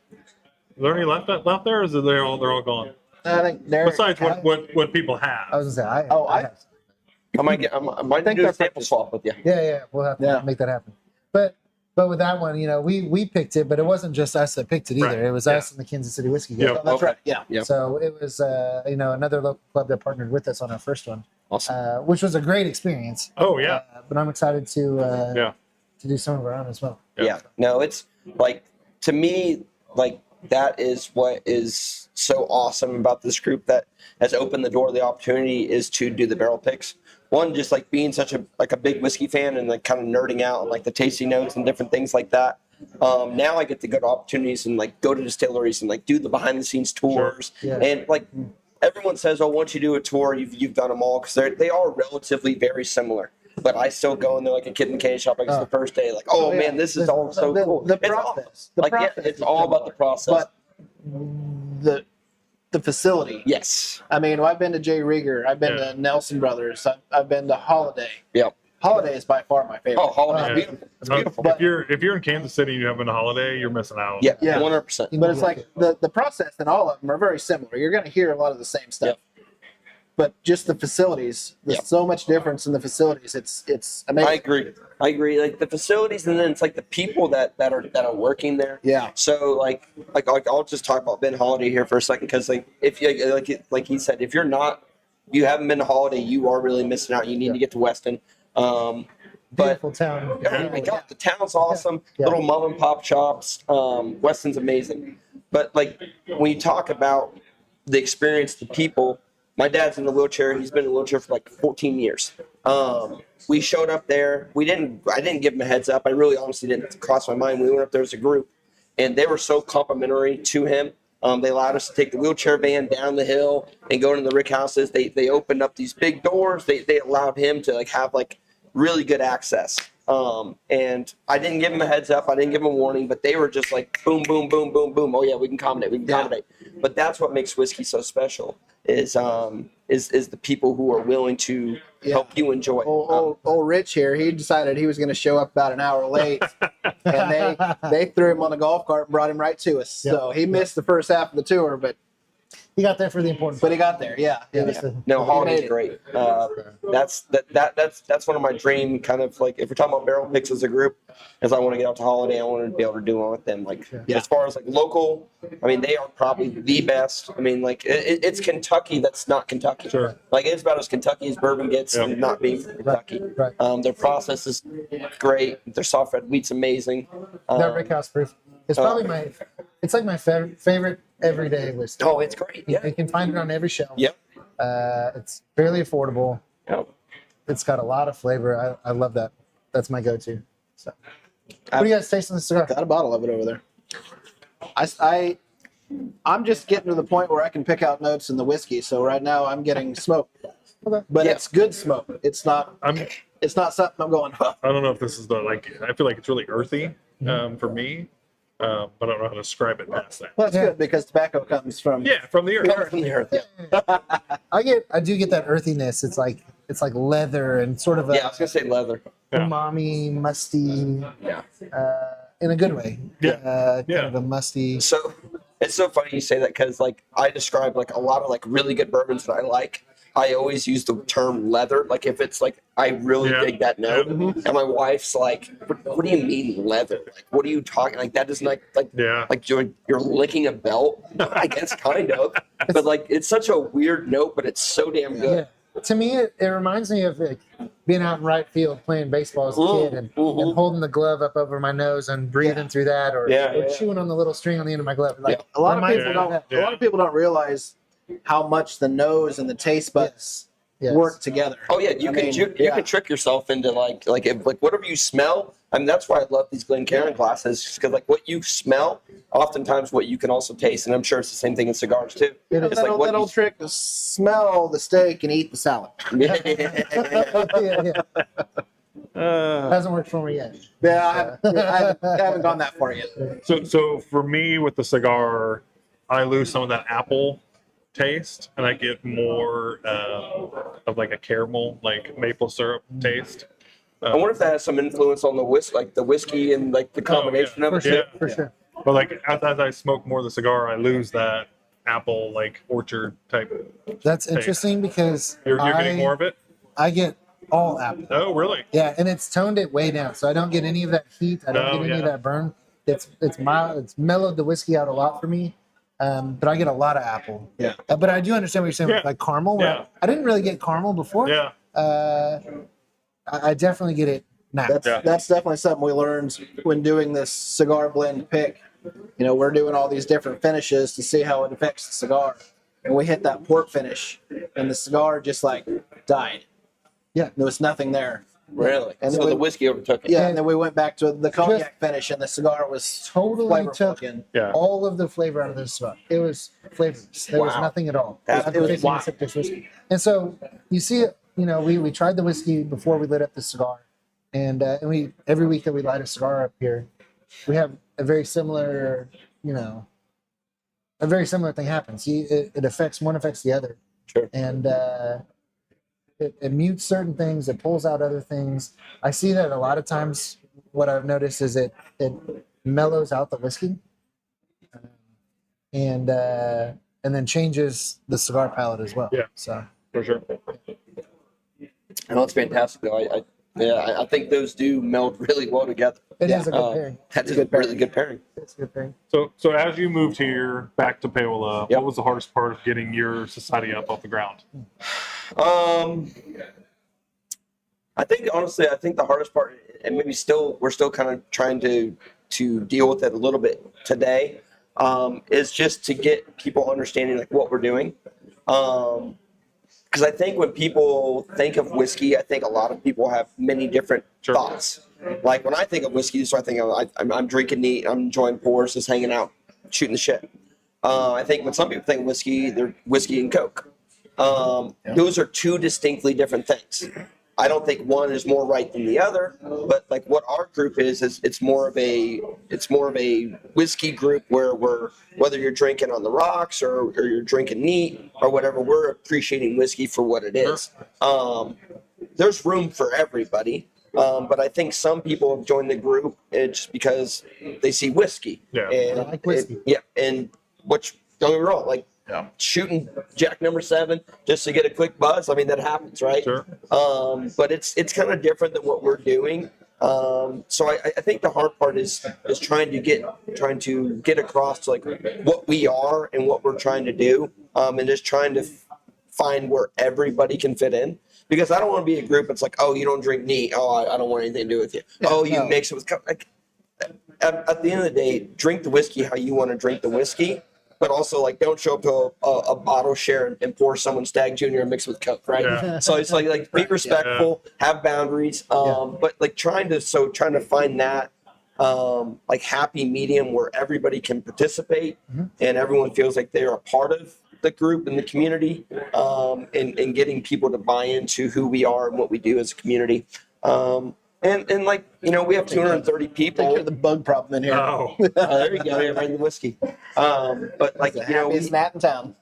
Speaker 5: Are there any left there, or is it they're all gone?
Speaker 2: I think Derek.
Speaker 5: Besides what people
Speaker 3: I
Speaker 5: have.
Speaker 3: was gonna say,
Speaker 2: I
Speaker 3: have-
Speaker 4: I might
Speaker 2: think
Speaker 4: do a
Speaker 2: they're
Speaker 4: sample swap with you.
Speaker 3: yeah, we'll have to
Speaker 2: Yeah.
Speaker 3: make that happen. But with that one, we picked it, but it wasn't just us that picked it either.
Speaker 5: Right.
Speaker 3: It was
Speaker 5: Yeah.
Speaker 3: us and the Kansas City Whiskey
Speaker 5: Yeah.
Speaker 3: Guys.
Speaker 2: Oh, that's
Speaker 4: Okay.
Speaker 2: right. Yeah.
Speaker 4: Yep.
Speaker 3: So it was, another local club that partnered with us on our first one,
Speaker 4: Awesome.
Speaker 3: which was a great experience.
Speaker 5: Oh yeah.
Speaker 3: But I'm excited to
Speaker 5: Yeah.
Speaker 3: to do some of our own as well.
Speaker 4: Yeah. No, it's like, to me, like that is what is so awesome about this group that has opened the door. The opportunity is to do the barrel picks. One, just like being such a big whiskey fan and like kind of nerding out on like the tasting notes and different things like that. Now I get to go to opportunities and like go to distilleries and like do the behind the scenes tours.
Speaker 3: Sure. Yeah.
Speaker 4: And like everyone says, oh, once you do a tour, you've done them all, because they are relatively very similar. But I still go in there like a kid in the candy shop, like it's the first day, like, oh
Speaker 2: yeah.
Speaker 4: man, this is all so cool.
Speaker 2: The
Speaker 4: It's
Speaker 2: process.
Speaker 4: awesome.
Speaker 2: The
Speaker 4: Like, yeah,
Speaker 2: process
Speaker 4: it's
Speaker 2: is
Speaker 4: all about the process.
Speaker 2: But the facility.
Speaker 4: Yes.
Speaker 2: I mean, I've been to Jay Rieger. I've been
Speaker 5: Yeah.
Speaker 2: to Nelson Brothers. I've been to Holiday.
Speaker 4: Yep.
Speaker 2: Holiday is by far my favorite.
Speaker 4: Oh, Holiday's
Speaker 5: Yeah.
Speaker 4: beautiful. It's beautiful.
Speaker 5: If you're in Kansas City and you haven't a holiday, you're missing out.
Speaker 4: Yeah,
Speaker 2: Yeah.
Speaker 4: 100%.
Speaker 2: But it's like the process in all of them are very similar. You're going to hear a lot of the same stuff. But just the facilities, there's
Speaker 4: Yep.
Speaker 2: so much difference in the facilities. It's amazing.
Speaker 4: I agree. Like the facilities, and then it's like the people that are working there.
Speaker 2: Yeah.
Speaker 4: So like I'll just talk about Ben Holiday here for a second, because like if you like he said, if you haven't been to Holiday, you are really missing out. You need to get to Weston. But
Speaker 3: Beautiful town.
Speaker 4: oh my God, the town's awesome.
Speaker 3: Yeah.
Speaker 4: Little mom and pop shops. Weston's amazing. But like when you talk about the experience, the people. My dad's in a wheelchair. He's been in a wheelchair for like 14 years. We showed up there. I didn't give him a heads up. I really honestly didn't cross my mind. We went up there as a group, and they were so complimentary to him. They allowed us to take the wheelchair van down the hill and go into the rick houses. They opened up these big doors. They allowed him to like have like really good access. And I didn't give him a heads up. I didn't give him a warning, but they were just like boom, boom, boom, boom, boom. Oh yeah, we can accommodate. We can accommodate. But that's what makes whiskey so special. Is the people who are willing to help you enjoy.
Speaker 2: Old Rich here, he decided he was going to show up about an hour late, and they threw him on the golf cart and brought him right to us.
Speaker 3: Yep.
Speaker 2: So he missed the first half of the tour, but
Speaker 3: He got there for the important.
Speaker 2: he got there. Yeah.
Speaker 4: No,
Speaker 2: He
Speaker 4: Holiday's
Speaker 2: made it.
Speaker 4: great. That's one of my dream kind of like, if we're talking about barrel picks as a group, is I want to get out to Holiday. I want to be able to do one with them. Like as far as like local, I mean, they are probably the best. I mean, like it's Kentucky that's not Kentucky.
Speaker 5: Sure.
Speaker 4: Like it's about as Kentucky as bourbon gets,
Speaker 5: Yeah.
Speaker 4: and not being from Kentucky.
Speaker 3: Right.
Speaker 4: Their process is great. Their soft red wheat's amazing.
Speaker 3: That Rick House proof. It's probably it's like my favorite everyday whiskey.
Speaker 4: Oh, it's great. Yeah.
Speaker 3: You can find it on every shelf.
Speaker 4: Yep.
Speaker 3: It's fairly affordable.
Speaker 4: Yep.
Speaker 3: It's got a lot of flavor. I love that. That's my go-to. So, what do you guys taste in the cigar?
Speaker 2: Got a bottle of it over there. I'm just getting to the point where I can pick out notes in the whiskey. So right now I'm getting smoke,
Speaker 3: Okay.
Speaker 2: but
Speaker 4: Yeah.
Speaker 2: it's good smoke. It's not something I'm going, huh.
Speaker 5: I don't know if this is I feel like it's really earthy for me, but I don't know how to describe it past that.
Speaker 2: Well, that's
Speaker 3: Yeah.
Speaker 2: good because tobacco comes from.
Speaker 5: Yeah, from the earth.
Speaker 4: From the earth. Yeah.
Speaker 3: I do get that earthiness. It's like leather and sort of a
Speaker 4: Yeah, I was gonna say leather.
Speaker 5: Yeah.
Speaker 3: umami, musty,
Speaker 4: Yeah.
Speaker 3: in a good way.
Speaker 5: Yeah.
Speaker 3: Kind of a musty.
Speaker 4: So it's so funny you say that, because like I describe like a lot of like really good bourbons that I like. I always use the term leather. Like if it's like I really
Speaker 5: Yeah.
Speaker 4: dig that note,
Speaker 5: Yeah.
Speaker 4: and my wife's like, "What do you mean leather? Like what are you talking? Like that isn't like
Speaker 5: Yeah.
Speaker 4: like you're licking a belt. I guess kind of, but like it's such a weird note, but it's so damn
Speaker 3: Yeah.
Speaker 4: good.
Speaker 3: To me, it reminds me of like being out in right field playing baseball as a kid and holding the glove up over my nose and breathing through that, or chewing on the little string on the end of my glove. Like
Speaker 2: A lot of
Speaker 3: reminds
Speaker 2: people
Speaker 3: me of
Speaker 2: don't.
Speaker 3: that.
Speaker 2: A lot of people don't realize how much the nose and the taste buds
Speaker 3: Yes.
Speaker 2: work together.
Speaker 4: Oh yeah, you can trick yourself into like whatever you smell. I mean, that's why I love these Glencairn classes, because like what you smell, oftentimes what you can also taste, and I'm sure it's the same thing in cigars too.
Speaker 3: It is.
Speaker 4: It's like what
Speaker 2: that old trick is smell the steak and eat the salad.
Speaker 3: Yeah. Hasn't worked for me yet.
Speaker 2: Yeah, I haven't gone that far yet.
Speaker 5: So for me with the cigar, I lose some of that apple taste, and I get more of like a caramel, like maple syrup taste.
Speaker 4: I wonder if that has some influence on the whiskey and like the combination of
Speaker 3: For
Speaker 4: it.
Speaker 3: sure.
Speaker 5: Yeah.
Speaker 3: For sure.
Speaker 5: But like as I smoke more of the cigar, I lose that apple like orchard type.
Speaker 3: That's interesting because
Speaker 5: You're getting more of it.
Speaker 3: I get all apple.
Speaker 5: Oh, really?
Speaker 3: Yeah, and it's toned it way down, so I don't get any of that heat. I don't get any of that burn. It's mild. It's mellowed the whiskey out a lot for me. But I get a lot of apple.
Speaker 2: Yeah.
Speaker 3: But I do understand what you're saying with like caramel.
Speaker 5: Yeah.
Speaker 3: I didn't really get caramel before.
Speaker 5: Yeah.
Speaker 3: I definitely get it now.
Speaker 2: That's definitely something we learned when doing this cigar blend pick. You know, we're doing all these different finishes to see how it affects the cigar. And we hit that port finish, and the cigar just like died.
Speaker 3: Yeah.
Speaker 2: There was nothing there.
Speaker 4: Really?
Speaker 2: And
Speaker 4: So
Speaker 2: then
Speaker 4: the whiskey overtook it.
Speaker 2: Yeah, and then we went back to the cognac finish, and the cigar was
Speaker 3: Totally
Speaker 2: flavorful
Speaker 3: took
Speaker 2: again.
Speaker 5: Yeah.
Speaker 3: all of the flavor out of this cigar. It was flavorless. There was
Speaker 4: Wow.
Speaker 3: nothing at all.
Speaker 4: It was
Speaker 3: Tasting except this whiskey. And so you see it. You know, we tried the whiskey before we lit up the cigar, and we every week that we light a cigar up here, we have a very similar, a very similar thing happens. It affects one affects the other.
Speaker 4: Sure.
Speaker 3: And it mutes certain things. It pulls out other things. I see that a lot of times. What I've noticed is it mellows out the whiskey, and then changes the cigar palate as well.
Speaker 5: Yeah.
Speaker 3: So
Speaker 5: For sure.
Speaker 4: No, it's fantastic though. I think those do meld really well together.
Speaker 3: it is a good pairing.
Speaker 4: That's a really good pairing.
Speaker 3: It's a good pairing.
Speaker 5: So as you moved here back to Paola,
Speaker 4: Yep.
Speaker 5: what was the hardest part of getting your society up off the ground?
Speaker 4: I think the hardest part, and maybe we're still kind of trying to deal with it a little bit today, is just to get people understanding like what we're doing. Because I think when people think of whiskey, I think a lot of people have many different thoughts. Like when I think of whiskey, so I think I'm drinking neat, I'm enjoying pours, just hanging out, shooting the shit. I think when some people think of whiskey, they're whiskey and Coke. Those are two distinctly different things. I don't think one is more right than the other, but like what our group is it's more of a whiskey group where whether you're drinking on the rocks or you're drinking neat or whatever, we're appreciating whiskey for what it is. There's room for everybody, but I think some people have joined the group just because they see whiskey.
Speaker 5: Yeah.
Speaker 4: And,
Speaker 3: I like whiskey.
Speaker 4: and which don't get me wrong, like.
Speaker 2: Yeah.
Speaker 4: Shooting Jack number 7 just to get a quick buzz. I mean, that happens, right?
Speaker 5: Sure.
Speaker 4: But it's kind of different than what we're doing. So I think the hard part is trying to get across to like what we are and what we're trying to do, and just trying to find where everybody can fit in. Because I don't want to be a group that's like, oh, you don't drink neat. Oh, I don't want anything to do with you. You mix it with like. At the end of the day, drink the whiskey how you want to drink the whiskey. But also, like, don't show up to a bottle share and pour someone Stag Junior and mix with Coke, right?
Speaker 5: Yeah.
Speaker 4: So it's like be respectful, have boundaries, but like trying to find that like happy medium where everybody can participate and everyone feels like they're a part of the group and the community, and getting people to buy into who we are and what we do as a community. And like, we have 230 people.
Speaker 2: Take care of the bug problem in here.
Speaker 5: Oh.
Speaker 4: There you go. Yeah, right in the whiskey. But like,
Speaker 2: The happiest gnat in town.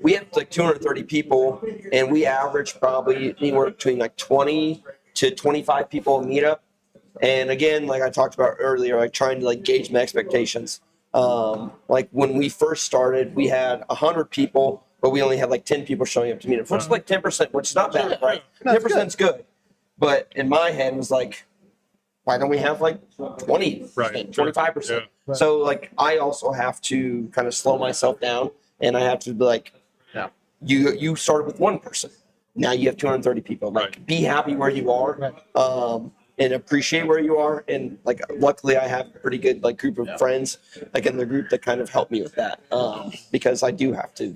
Speaker 4: we have like 230 people, and we average probably anywhere between like 20 to 25 people a meetup. And again, like I talked about earlier, like trying to like gauge my expectations. Like when we first started, we had 100 people, but we only had like 10 people showing up to meetups, which is like 10%, which is not bad, right? 10% is good. But in my head, it was like, why don't we have like 20%, 25%?
Speaker 5: Yeah.
Speaker 3: Right.
Speaker 4: So like, I also have to kind of slow myself down, and I have to be like, you started with one person. Now you have 230 people. Like, be happy where you are, and appreciate where you are. And like, luckily, I have a pretty good like group of friends like in the group that kind of help me with that, because I do have to.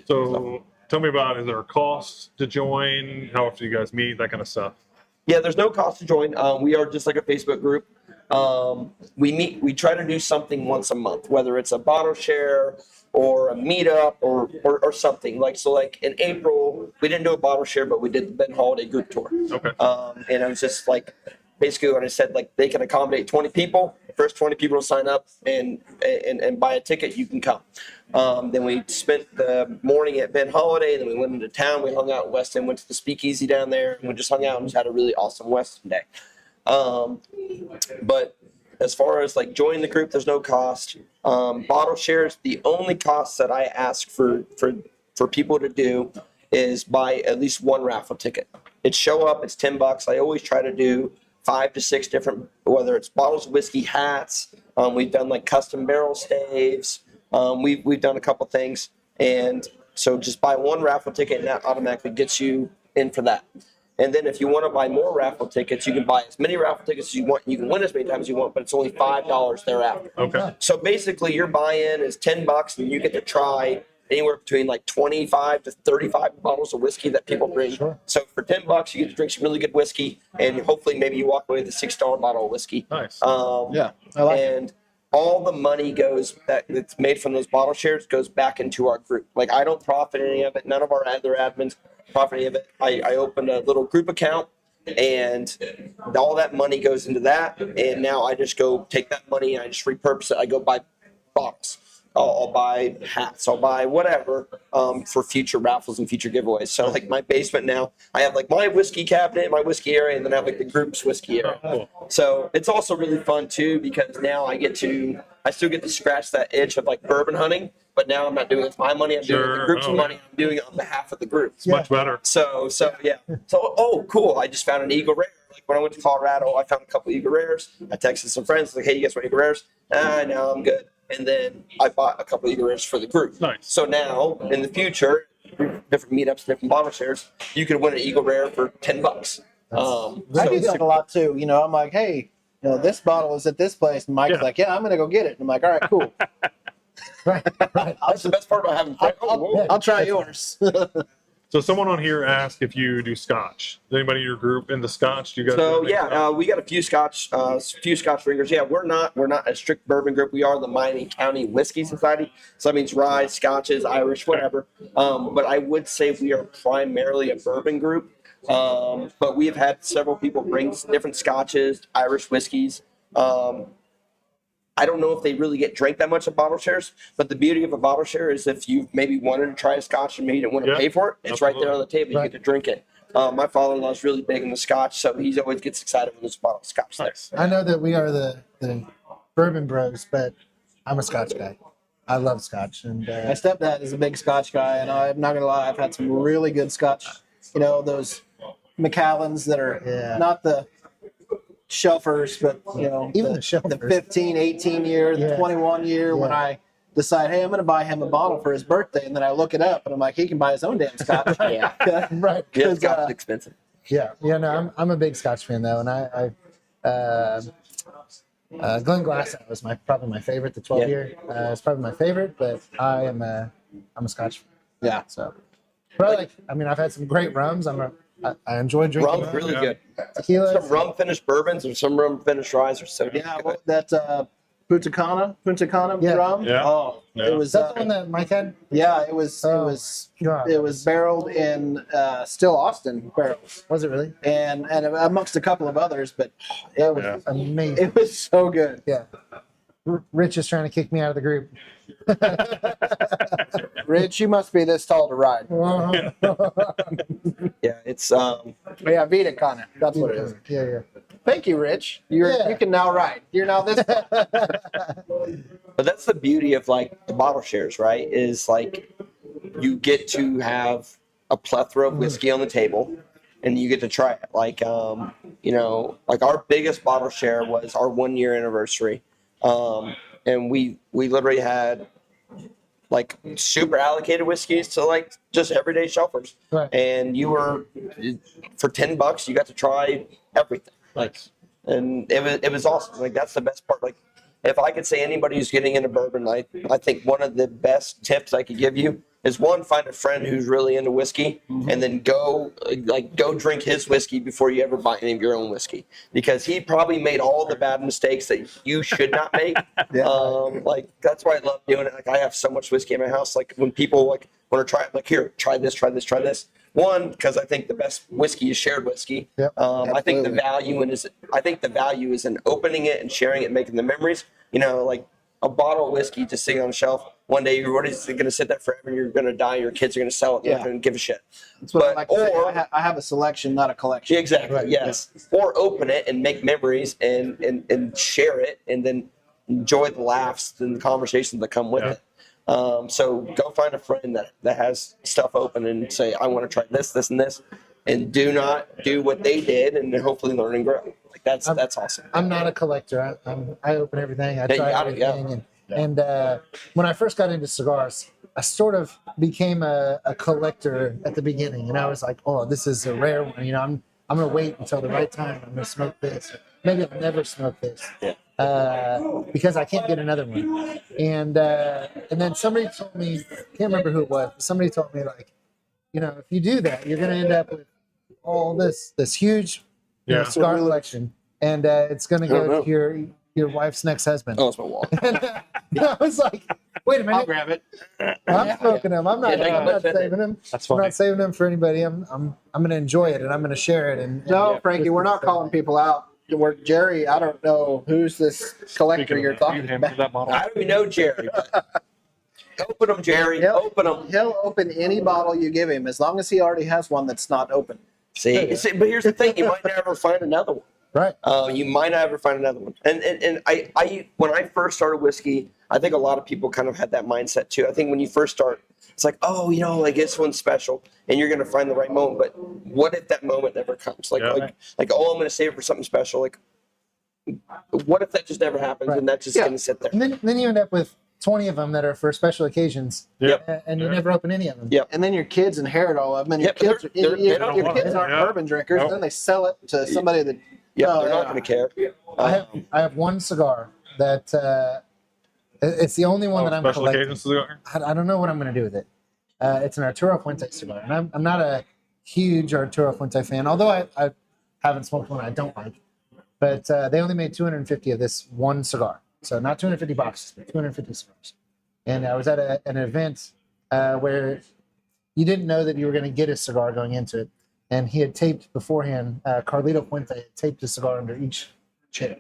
Speaker 5: So tell me about, is there a cost to join? How often do you guys meet? That kind of stuff.
Speaker 4: Yeah, there's no cost to join. We are just like a Facebook group. We try to do something once a month, whether it's a bottle share or a meetup or something. Like in April, we didn't do a bottle share, but we did the Ben Holiday group tour.
Speaker 5: Okay.
Speaker 4: And it was just like, basically what I said, like they can accommodate 20 people. First 20 people to sign up and buy a ticket, you can come. Then we spent the morning at Ben Holiday, then we went into town. We hung out in Weston, went to the speakeasy down there, and we just hung out and just had a really awesome Weston day. But as far as like joining the group, there's no cost. Bottle shares, the only cost that I ask for people to do is buy at least one raffle ticket. It's show up, it's $10. I always try to do 5 to 6 different, whether it's bottles of whiskey, hats. We've done like custom barrel staves. We've done a couple things. And so just buy one raffle ticket and that automatically gets you in for that. And then if you want to buy more raffle tickets, you can buy as many raffle tickets as you want. You can win as many times as you want, but it's only $5 thereafter.
Speaker 5: Okay.
Speaker 4: So basically your buy-in is $10 and you get to try anywhere between like 25 to 35 bottles of whiskey that people bring.
Speaker 3: Sure.
Speaker 4: So for $10, you get to drink some really good whiskey, and hopefully maybe you walk away with a $6 bottle of whiskey.
Speaker 5: Nice.
Speaker 2: Yeah, I like it.
Speaker 4: And all the money that's made from those bottle shares goes back into our group. Like I don't profit any of it. None of our other admins profit any of it. I opened a little group account, and all that money goes into that. And now I just go take that money and I just repurpose it. I go buy bottles. I'll buy hats, I'll buy whatever for future raffles and future giveaways. So like my basement now, I have like my whiskey cabinet, my whiskey area, and then I have like the group's whiskey area.
Speaker 5: Oh, cool.
Speaker 4: So it's also really fun too, because now I still get to scratch that itch of like bourbon hunting, but now I'm not doing it with my money, I'm doing it with the group's money, I'm doing it on behalf of the group.
Speaker 5: It's much better.
Speaker 4: So yeah. So, oh, cool. I just found an Eagle Rare. Like when I went to Colorado, I found a couple Eagle Rares. I texted some friends, like, hey, you guys want Eagle Rares? No, I'm good. And then I bought a couple Eagle Rares for the group.
Speaker 5: Nice.
Speaker 4: So now, in the future, different meetups, different bottle shares, you could win an Eagle Rare for $10.
Speaker 2: I do that a lot too. You know, I'm like, hey, this bottle is at this place, and Mike's like, yeah, I'm gonna go get it. And I'm like, all right, cool.
Speaker 3: Right.
Speaker 4: That's the best part about having friends.
Speaker 2: I'll try yours.
Speaker 5: So someone on here asked if you do scotch. Is anybody in your group into scotch? Do you guys?
Speaker 4: So
Speaker 5: make scotch?
Speaker 4: yeah, we got a few scotch drinkers. Yeah, we're not a strict bourbon group. We are the Miami County Whiskey Society. So that means rye, scotches, Irish, whatever. But I would say we are primarily a bourbon group. But we have had several people bring different scotches, Irish whiskeys. I don't know if they really get drank that much of bottle shares, but the beauty of a bottle share is if you maybe wanted to try a scotch and maybe didn't want to pay for it, it's right there on the table. You get to drink it. My father-in-law is really big in the scotch, so he always gets excited when there's a bottle of scotch there.
Speaker 5: Nice.
Speaker 3: I know that we are the bourbon bros, but I'm a scotch guy. I love scotch. And
Speaker 2: My stepdad is a big scotch guy, and I'm not gonna lie, I've had some really good scotch. Those Macallans that are not the shelfers, but
Speaker 3: even the shelfers.
Speaker 2: the 15, 18 year, the 21 year, when I decide, hey, I'm going to buy him a bottle for his birthday, and then I look it up, and I'm like, he can buy his own damn scotch.
Speaker 3: Right.
Speaker 4: Yeah, scotch is expensive.
Speaker 3: No, I'm a big scotch fan though, and Glenglassaugh was probably my favorite. The 12 year is probably my favorite, but I'm a scotch fan.
Speaker 2: Yeah.
Speaker 3: So, but I've had some great rums. I enjoy drinking.
Speaker 4: Rum's really good.
Speaker 3: Tequila.
Speaker 4: Some rum finished bourbons or some rum finished ryes are so good.
Speaker 2: That Punta Cana rum.
Speaker 5: Yeah.
Speaker 2: Oh,
Speaker 5: Yeah.
Speaker 2: it was.
Speaker 3: Is that the one that Mike had?
Speaker 2: Yeah, it was.
Speaker 3: God.
Speaker 2: It was barreled in still Austin barrels,
Speaker 3: Was it really?
Speaker 2: and amongst a couple of others, but
Speaker 3: That was amazing.
Speaker 2: it was so good.
Speaker 3: Yeah. Rich is trying to kick me out of the group.
Speaker 2: Rich, you must be this tall to ride.
Speaker 4: Yeah, it's
Speaker 2: Yeah, Vita Cana. That's what it is.
Speaker 3: Yeah.
Speaker 2: Thank you, Rich. You can now ride. You're now this tall.
Speaker 4: but that's the beauty of like the bottle shares, right? Is like you get to have a plethora of whiskey on the table and you get to try it. Like like our biggest bottle share was our 1 year anniversary. And we literally had like super allocated whiskeys to like just everyday shelfers.
Speaker 3: Right.
Speaker 4: And you were for $10 you got to try everything. And it was awesome. Like that's the best part. Like if I could say anybody who's getting into bourbon, I think one of the best tips I could give you is one, find a friend who's really into whiskey, and then go drink his whiskey before you ever buy any of your own whiskey, because he probably made all the bad mistakes that you should not make. Like that's why I love doing it. Like I have so much whiskey in my house. Like when people like want to try it, like here, try this, try this, try this. One, because I think the best whiskey is shared whiskey.
Speaker 3: Yep.
Speaker 4: I think the value is in opening it and sharing it, and making the memories. You know, like a bottle of whiskey just sitting on the shelf. One day you're already going to sit there forever, and you're going to die. Your kids are going to sell it. They're not going to give a shit.
Speaker 2: That's what I like to say. I have a selection, not a collection.
Speaker 4: Yeah, exactly.
Speaker 3: Right.
Speaker 4: Yes. Or open it and make memories and share it, and then enjoy the laughs and the conversations that come with it. So go find a friend that has stuff open and say, I want to try this, this, and this, and do not do what they did, and hopefully learn and grow. Like that's awesome.
Speaker 3: I'm not a collector. I open everything. I try everything.
Speaker 4: Yeah.
Speaker 3: And when I first got into cigars, I sort of became a collector at the beginning. And I was like, oh, this is a rare one. You know, I'm going to wait until the right time. I'm going to smoke this. Maybe I'll never smoke this.
Speaker 4: Yeah.
Speaker 3: Because I can't get another one. And then somebody told me, can't remember who it was, but somebody told me, like, you know, if you do that, you're going to end up with all this huge cigar collection. And it's going to go to your wife's next husband.
Speaker 4: Oh, it's my wall.
Speaker 3: And I was like, wait a minute.
Speaker 2: I'll grab it.
Speaker 3: I'm smoking them. I'm not saving them.
Speaker 5: That's
Speaker 3: I'm
Speaker 5: funny.
Speaker 3: not saving them for anybody. I'm going to enjoy it, and I'm going to share it. And
Speaker 2: No, Frankie, we're not calling people out. Jerry, I don't know who's this collector you're talking about.
Speaker 5: That bottle.
Speaker 4: I don't even know Jerry. But open them, Jerry. Open them.
Speaker 2: He'll open any bottle you give him as long as he already has one that's not open.
Speaker 4: See, but here's the thing: you might never find another one.
Speaker 3: Right.
Speaker 4: You might not ever find another one. And I when I first started whiskey, I think a lot of people kind of had that mindset too. I think when you first start, it's like, oh, you know, like this one's special, and you're going to find the right moment. But what if that moment never comes? Like, oh, I'm going to save it for something special. Like, what if that just never happens, and that's just going to sit there?
Speaker 3: And then you end up with 20 of them that are for special occasions.
Speaker 4: Yep.
Speaker 3: And you never open any of them.
Speaker 4: Yep.
Speaker 2: And then your kids inherit all of them, and your
Speaker 4: Yep,
Speaker 2: kids,
Speaker 4: they're- they don't
Speaker 2: your
Speaker 5: want
Speaker 2: kids
Speaker 5: it.
Speaker 2: aren't
Speaker 5: Yeah.
Speaker 2: bourbon drinkers.
Speaker 5: Nope.
Speaker 2: Then they sell it to somebody that.
Speaker 4: Yeah, they're not going to care.
Speaker 3: I have one cigar that it's the only one that I'm
Speaker 5: Special
Speaker 3: collecting.
Speaker 5: occasion cigar.
Speaker 3: I don't know what I'm going to do with it. It's an Arturo Fuente cigar, and I'm not a huge Arturo Fuente fan, although I haven't smoked one I don't like. But they only made 250 of this one cigar, so not 250 boxes, but 250 cigars. And I was at an event where you didn't know that you were going to get a cigar going into it, and he had taped beforehand. Carlito Fuente had taped a cigar under each chair.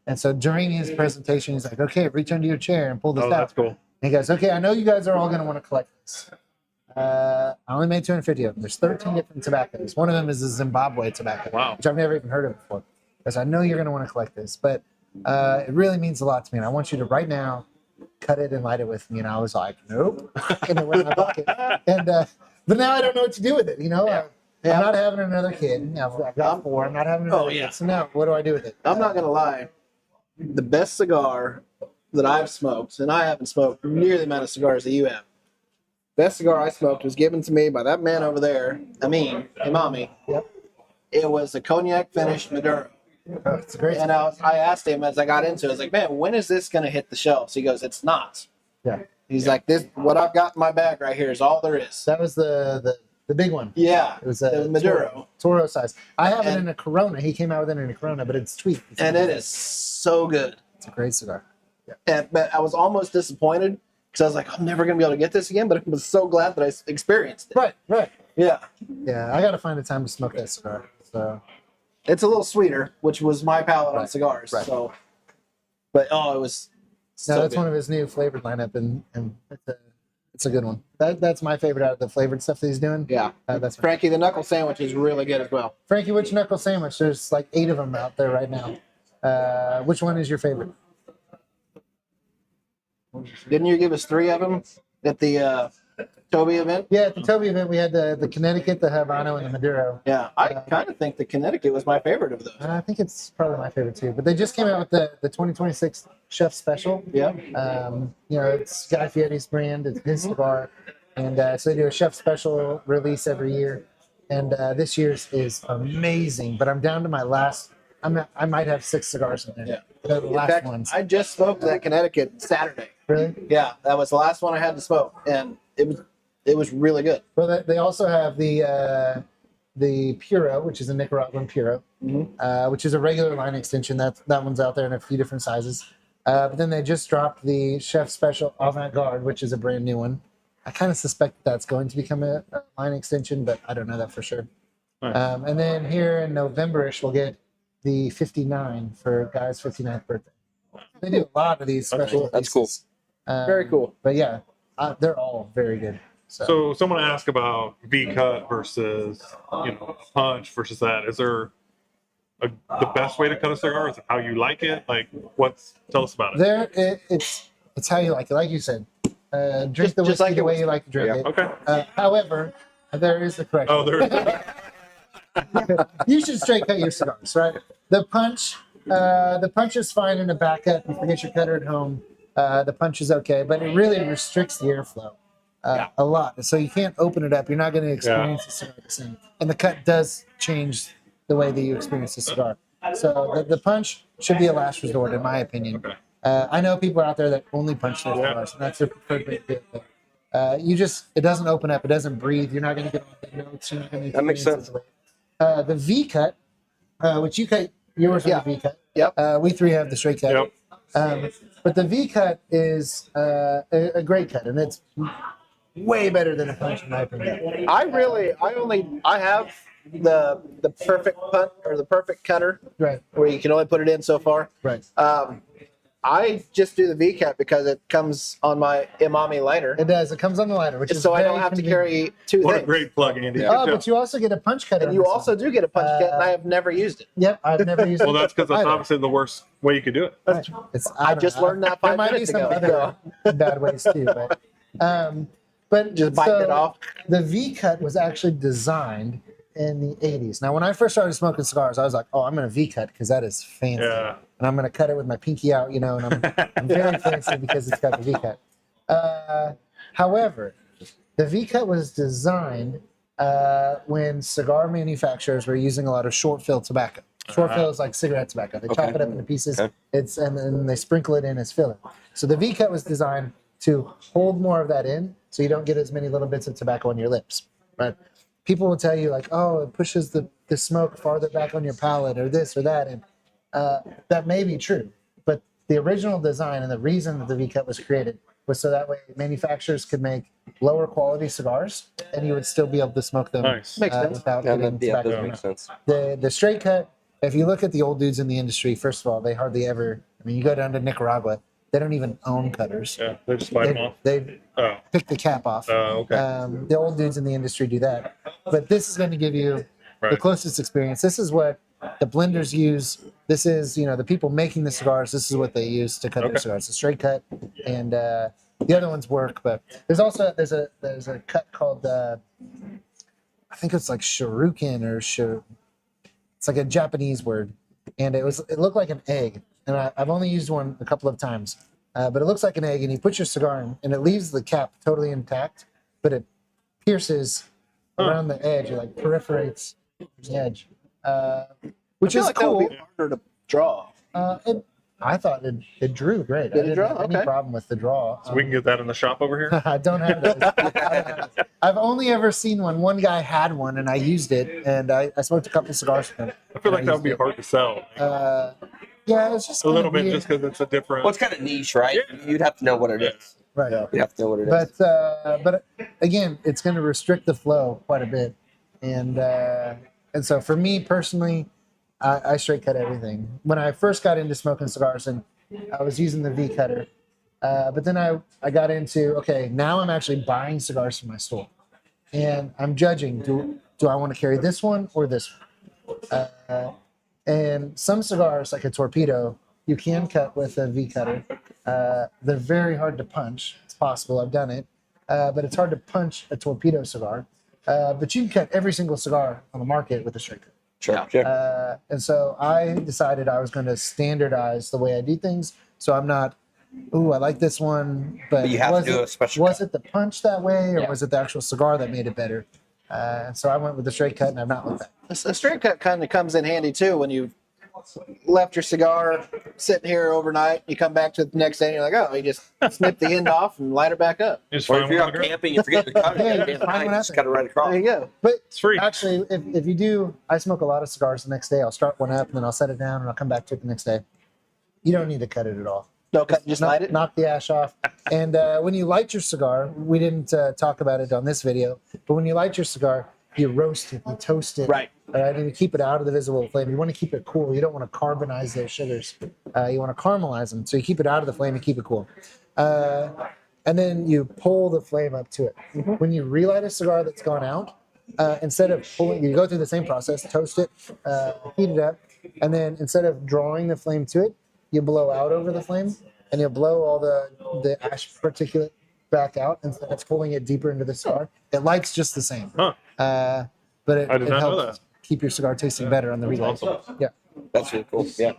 Speaker 3: And so during his presentation, he's like, "Okay, reach under your chair and pull this out."
Speaker 5: That's cool.
Speaker 3: And he goes, "Okay, I know you guys are all going to want to collect this. I only made 250 of them. There's 13 different tobaccos. One of them is a Zimbabwe tobacco,
Speaker 5: Wow.
Speaker 3: which I've never even heard of before. Because I know you're going to want to collect this, but it really means a lot to me. And I want you to right now cut it and light it with me." And I was like, "Nope," and it went in my pocket. And but now I don't know what to do with it. You know, I'm not having another kid. I've got 4. I'm not having another kid. So now, what do I do with it?
Speaker 2: I'm not gonna lie. The best cigar that I've smoked, and I haven't smoked near the amount of cigars that you have. Best cigar I smoked was given to me by that man over there, Imami.
Speaker 3: Yep.
Speaker 2: It was a cognac finished Maduro.
Speaker 3: Oh, it's a great.
Speaker 2: And I asked him as I got into it, I was like, man, when is this gonna hit the shelves? He goes, it's not.
Speaker 3: Yeah.
Speaker 2: He's like, this, what I've got in my bag right here is all there is.
Speaker 3: That was the big one.
Speaker 2: Yeah.
Speaker 3: It was
Speaker 2: a Maduro.
Speaker 3: Toro size. I have it
Speaker 2: And-
Speaker 3: in a Corona. He came out with it in a Corona, but it's sweet.
Speaker 2: And it is so good.
Speaker 3: It's a great cigar.
Speaker 2: But I was almost disappointed because I was like, I'm never going to be able to get this again, but I was so glad that I experienced it.
Speaker 3: Right.
Speaker 2: Yeah.
Speaker 3: Yeah, I got to find a time to smoke that cigar. So
Speaker 2: It's a little sweeter, which was my palate on
Speaker 3: Right.
Speaker 2: cigars.
Speaker 3: Right.
Speaker 2: So, but it was so
Speaker 3: no, that's
Speaker 2: good.
Speaker 3: one of his new flavored lineup, and it's a good one. That's my favorite out of the flavored stuff that he's doing.
Speaker 2: Yeah.
Speaker 3: That's
Speaker 2: Frankie, the knuckle sandwich is really good as well.
Speaker 3: Frankie, which knuckle sandwich? There's like 8 of them out there right now. Which one is your favorite?
Speaker 2: Didn't you give us 3 of them at the Toby event?
Speaker 3: Yeah, at the Toby event, we had the Connecticut, the Habano, and the Maduro.
Speaker 2: Yeah. I kind of think the Connecticut was my favorite of those.
Speaker 3: I think it's probably my favorite too. But they just came out with the 2026 Chef Special.
Speaker 2: Yeah.
Speaker 3: You know, it's Guy Fieri's brand. It's his cigar, and so they do a Chef Special release every year. And this year's is amazing. But I'm down to my last. I might have 6 cigars in there.
Speaker 2: Yeah.
Speaker 3: They're the
Speaker 2: In
Speaker 3: last
Speaker 2: fact,
Speaker 3: ones.
Speaker 2: I just smoked that Connecticut Saturday.
Speaker 3: Really?
Speaker 2: Yeah, that was the last one I had to smoke, and it was it was really good.
Speaker 3: Well, they also have the Puro, which is a Nicaraguan Puro, which is a regular line extension. That one's out there in a few different sizes. But then they just dropped the Chef Special Avant Garde, which is a brand new one. I kind of suspect that's going to become a line extension, but I don't know that for sure.
Speaker 5: Nice.
Speaker 3: And then here in November-ish, we'll get the 59 for Guy's 59th birthday. They do a lot of these special
Speaker 4: That's cool.
Speaker 3: releases.
Speaker 2: Very cool.
Speaker 3: But yeah, they're all very good.
Speaker 5: So someone asked about V cut versus punch versus that. Is there the best way to cut a cigar? Is it how you like it? Like, tell us about it.
Speaker 3: It's how you like it. Like you said, drink the whiskey
Speaker 2: like
Speaker 3: the
Speaker 2: it
Speaker 3: way
Speaker 2: was-
Speaker 3: you like to drink it.
Speaker 5: Okay.
Speaker 3: However, there is the correction.
Speaker 5: Oh, there.
Speaker 3: You should straight cut your cigars, right? The punch is fine in a back cut. You forget your cutter at home. The punch is okay, but it really restricts the airflow a lot. So you can't open it up. You're not going to experience the cigar the same. And the cut does change the way that you experience the cigar. So the punch should be a last resort, in my opinion.
Speaker 5: Okay.
Speaker 3: I know people out there that only punch their cigars, and that's their preferred way to do it. It doesn't open up. It doesn't breathe. You're not going to get all the notes. You're not gonna
Speaker 4: That makes
Speaker 3: experience
Speaker 4: sense.
Speaker 3: it. The V cut, which you cut, yours was
Speaker 2: Yeah.
Speaker 3: a V cut.
Speaker 2: Yep.
Speaker 3: We three have the straight cut.
Speaker 5: Yep.
Speaker 3: But the V cut is a great cut, and it's way better than a punch in my opinion.
Speaker 2: I have the perfect punt or the perfect cutter
Speaker 3: Right,
Speaker 2: where you can only put it in so far.
Speaker 3: right.
Speaker 2: I just do the V cut because it comes on my Imami lighter,
Speaker 3: It does. It comes on the ladder, which is
Speaker 2: so I
Speaker 3: very
Speaker 2: don't have to
Speaker 3: convenient.
Speaker 2: carry two
Speaker 5: What a
Speaker 2: things.
Speaker 5: great plug, Andy.
Speaker 3: Oh,
Speaker 5: Good
Speaker 3: but
Speaker 5: job.
Speaker 3: you also get a punch cutter.
Speaker 2: And
Speaker 3: on
Speaker 2: you
Speaker 3: this
Speaker 2: also
Speaker 3: one.
Speaker 2: do get a punch cut, and I have never used it.
Speaker 3: Yep, I've never used.
Speaker 5: Well, that's because that's
Speaker 3: either.
Speaker 5: obviously the worst way you could do it.
Speaker 3: Right.
Speaker 2: I
Speaker 3: don't
Speaker 2: just
Speaker 3: know.
Speaker 2: learned that
Speaker 3: There
Speaker 2: 5
Speaker 3: might be
Speaker 2: minutes
Speaker 3: some
Speaker 2: ago.
Speaker 3: other bad ways too, but
Speaker 2: Just biting
Speaker 3: so
Speaker 2: it off.
Speaker 3: The V cut was actually designed in the 80s. Now, when I first started smoking cigars, I was like, "Oh, I'm gonna V cut because that is fancy,
Speaker 5: Yeah.
Speaker 3: and I'm gonna cut it with my pinky out, and I'm very fancy because it's got the V cut." However, the V cut was designed when cigar manufacturers were using a lot of short fill tobacco. Short fill is like cigarette tobacco. They chop it up into pieces.
Speaker 4: Okay.
Speaker 3: And then they sprinkle it in as filler. So the V cut was designed to hold more of that in, so you don't get as many little bits of tobacco on your lips. Right? People will tell you like, "Oh, it pushes the smoke farther back on your palate," or this or that, and that may be true. But the original design and the reason that the V cut was created was so that way manufacturers could make lower quality cigars, and you would still be able to smoke them
Speaker 5: Nice.
Speaker 2: Makes sense.
Speaker 3: without
Speaker 4: Yeah,
Speaker 3: getting
Speaker 4: that
Speaker 3: tobacco.
Speaker 4: does
Speaker 3: in
Speaker 4: make
Speaker 3: it.
Speaker 4: sense.
Speaker 3: The straight cut, if you look at the old dudes in the industry, first of all, they hardly ever. I mean, you go down to Nicaragua, they don't even own cutters.
Speaker 5: Yeah, they just bite them off.
Speaker 3: They
Speaker 5: Oh,
Speaker 3: pick the cap off.
Speaker 5: okay.
Speaker 3: The old dudes in the industry do that. But this is going to give you the
Speaker 5: Right.
Speaker 3: closest experience. This is what the blenders use. This is, the people making the cigars, this is what they use to cut
Speaker 5: Okay.
Speaker 3: their cigars. A straight cut. And the other ones work, but there's also there's a cut called I think it's like shuriken it's like a Japanese word. And it looked like an egg. And I've only used one a couple of times. But it looks like an egg, and you put your cigar in, and it leaves the cap totally intact, but it pierces around the edge, it like perforates the edge, which
Speaker 2: I feel
Speaker 3: is
Speaker 2: like that would
Speaker 3: cool.
Speaker 2: be harder to draw.
Speaker 3: I thought it drew great.
Speaker 2: Did
Speaker 3: I
Speaker 2: it
Speaker 3: didn't
Speaker 2: draw?
Speaker 3: have any
Speaker 2: Okay.
Speaker 3: problem with the draw.
Speaker 5: So we can get that in the shop over here.
Speaker 3: I don't have those. I've only ever seen one. One guy had one, and I used it, and I smoked a couple cigars from him.
Speaker 5: I feel like that would be hard to sell.
Speaker 3: Yeah, it's just
Speaker 5: A little
Speaker 3: kinda
Speaker 5: bit,
Speaker 3: weird.
Speaker 5: just because it's a different.
Speaker 4: Well, it's kind of niche, right? You'd have to know what it is.
Speaker 3: Right.
Speaker 4: You'd have to know what it is.
Speaker 3: But again, it's going to restrict the flow quite a bit, and so for me personally, I straight cut everything. When I first got into smoking cigars, and I was using the V cutter, but then I got into okay, now I'm actually buying cigars from my store, and I'm judging do I want to carry this one or this one. And some cigars, like a torpedo, you can cut with a V cutter. They're very hard to punch. It's possible, I've done it. But it's hard to punch a torpedo cigar. But you can cut every single cigar on the market with a straight cut.
Speaker 4: Sure.
Speaker 3: And so I decided I was going to standardize the way I do things. So I'm not, ooh, I like this one, but
Speaker 4: you have
Speaker 3: was
Speaker 4: to do
Speaker 3: it-
Speaker 4: a special
Speaker 3: Was
Speaker 4: cut.
Speaker 3: it the punch that way, or
Speaker 4: Yeah.
Speaker 3: was it the actual cigar that made it better? And so I went with the straight cut, and I've not looked back.
Speaker 2: A straight cut kind of comes in handy too when you left your cigar sitting here overnight. You come back to it the next day and you're like, oh, you just snip the end off and light it back up.
Speaker 5: Just
Speaker 4: Or
Speaker 5: find
Speaker 4: if you're
Speaker 5: one
Speaker 4: out
Speaker 5: on the ground.
Speaker 4: camping and forget to cut
Speaker 3: Yeah,
Speaker 4: it,
Speaker 3: find one
Speaker 4: just
Speaker 3: out
Speaker 4: cut it right across.
Speaker 2: There you go.
Speaker 3: But
Speaker 5: It's free.
Speaker 3: actually, if you do, I smoke a lot of cigars the next day. I'll start one up and then I'll set it down and I'll come back to it the next day. You don't need to cut it at all.
Speaker 2: No cut, just light it.
Speaker 3: Knock the ash off. And when you light your cigar, we didn't talk about it on this video, but when you light your cigar, you roast it, you toast it.
Speaker 2: Right.
Speaker 3: All right, and you keep it out of the visible flame. You want to keep it cool. You don't want to carbonize those sugars. You want to caramelize them. So you keep it out of the flame and keep it cool. And then you pull the flame up to it. When you relight a cigar that's gone out, instead of pulling, you go through the same process, toast it, heat it up, and then instead of drawing the flame to it, you blow out over the flame, and you'll blow all the ash particulate back out instead of pulling it deeper into the cigar. It lights just the same.
Speaker 5: Huh.
Speaker 3: But it,
Speaker 5: I did
Speaker 3: it
Speaker 5: not know
Speaker 3: helps keep your cigar tasting better on the relight.
Speaker 5: Awesome.
Speaker 3: Yeah.
Speaker 4: That's really cool. Yeah.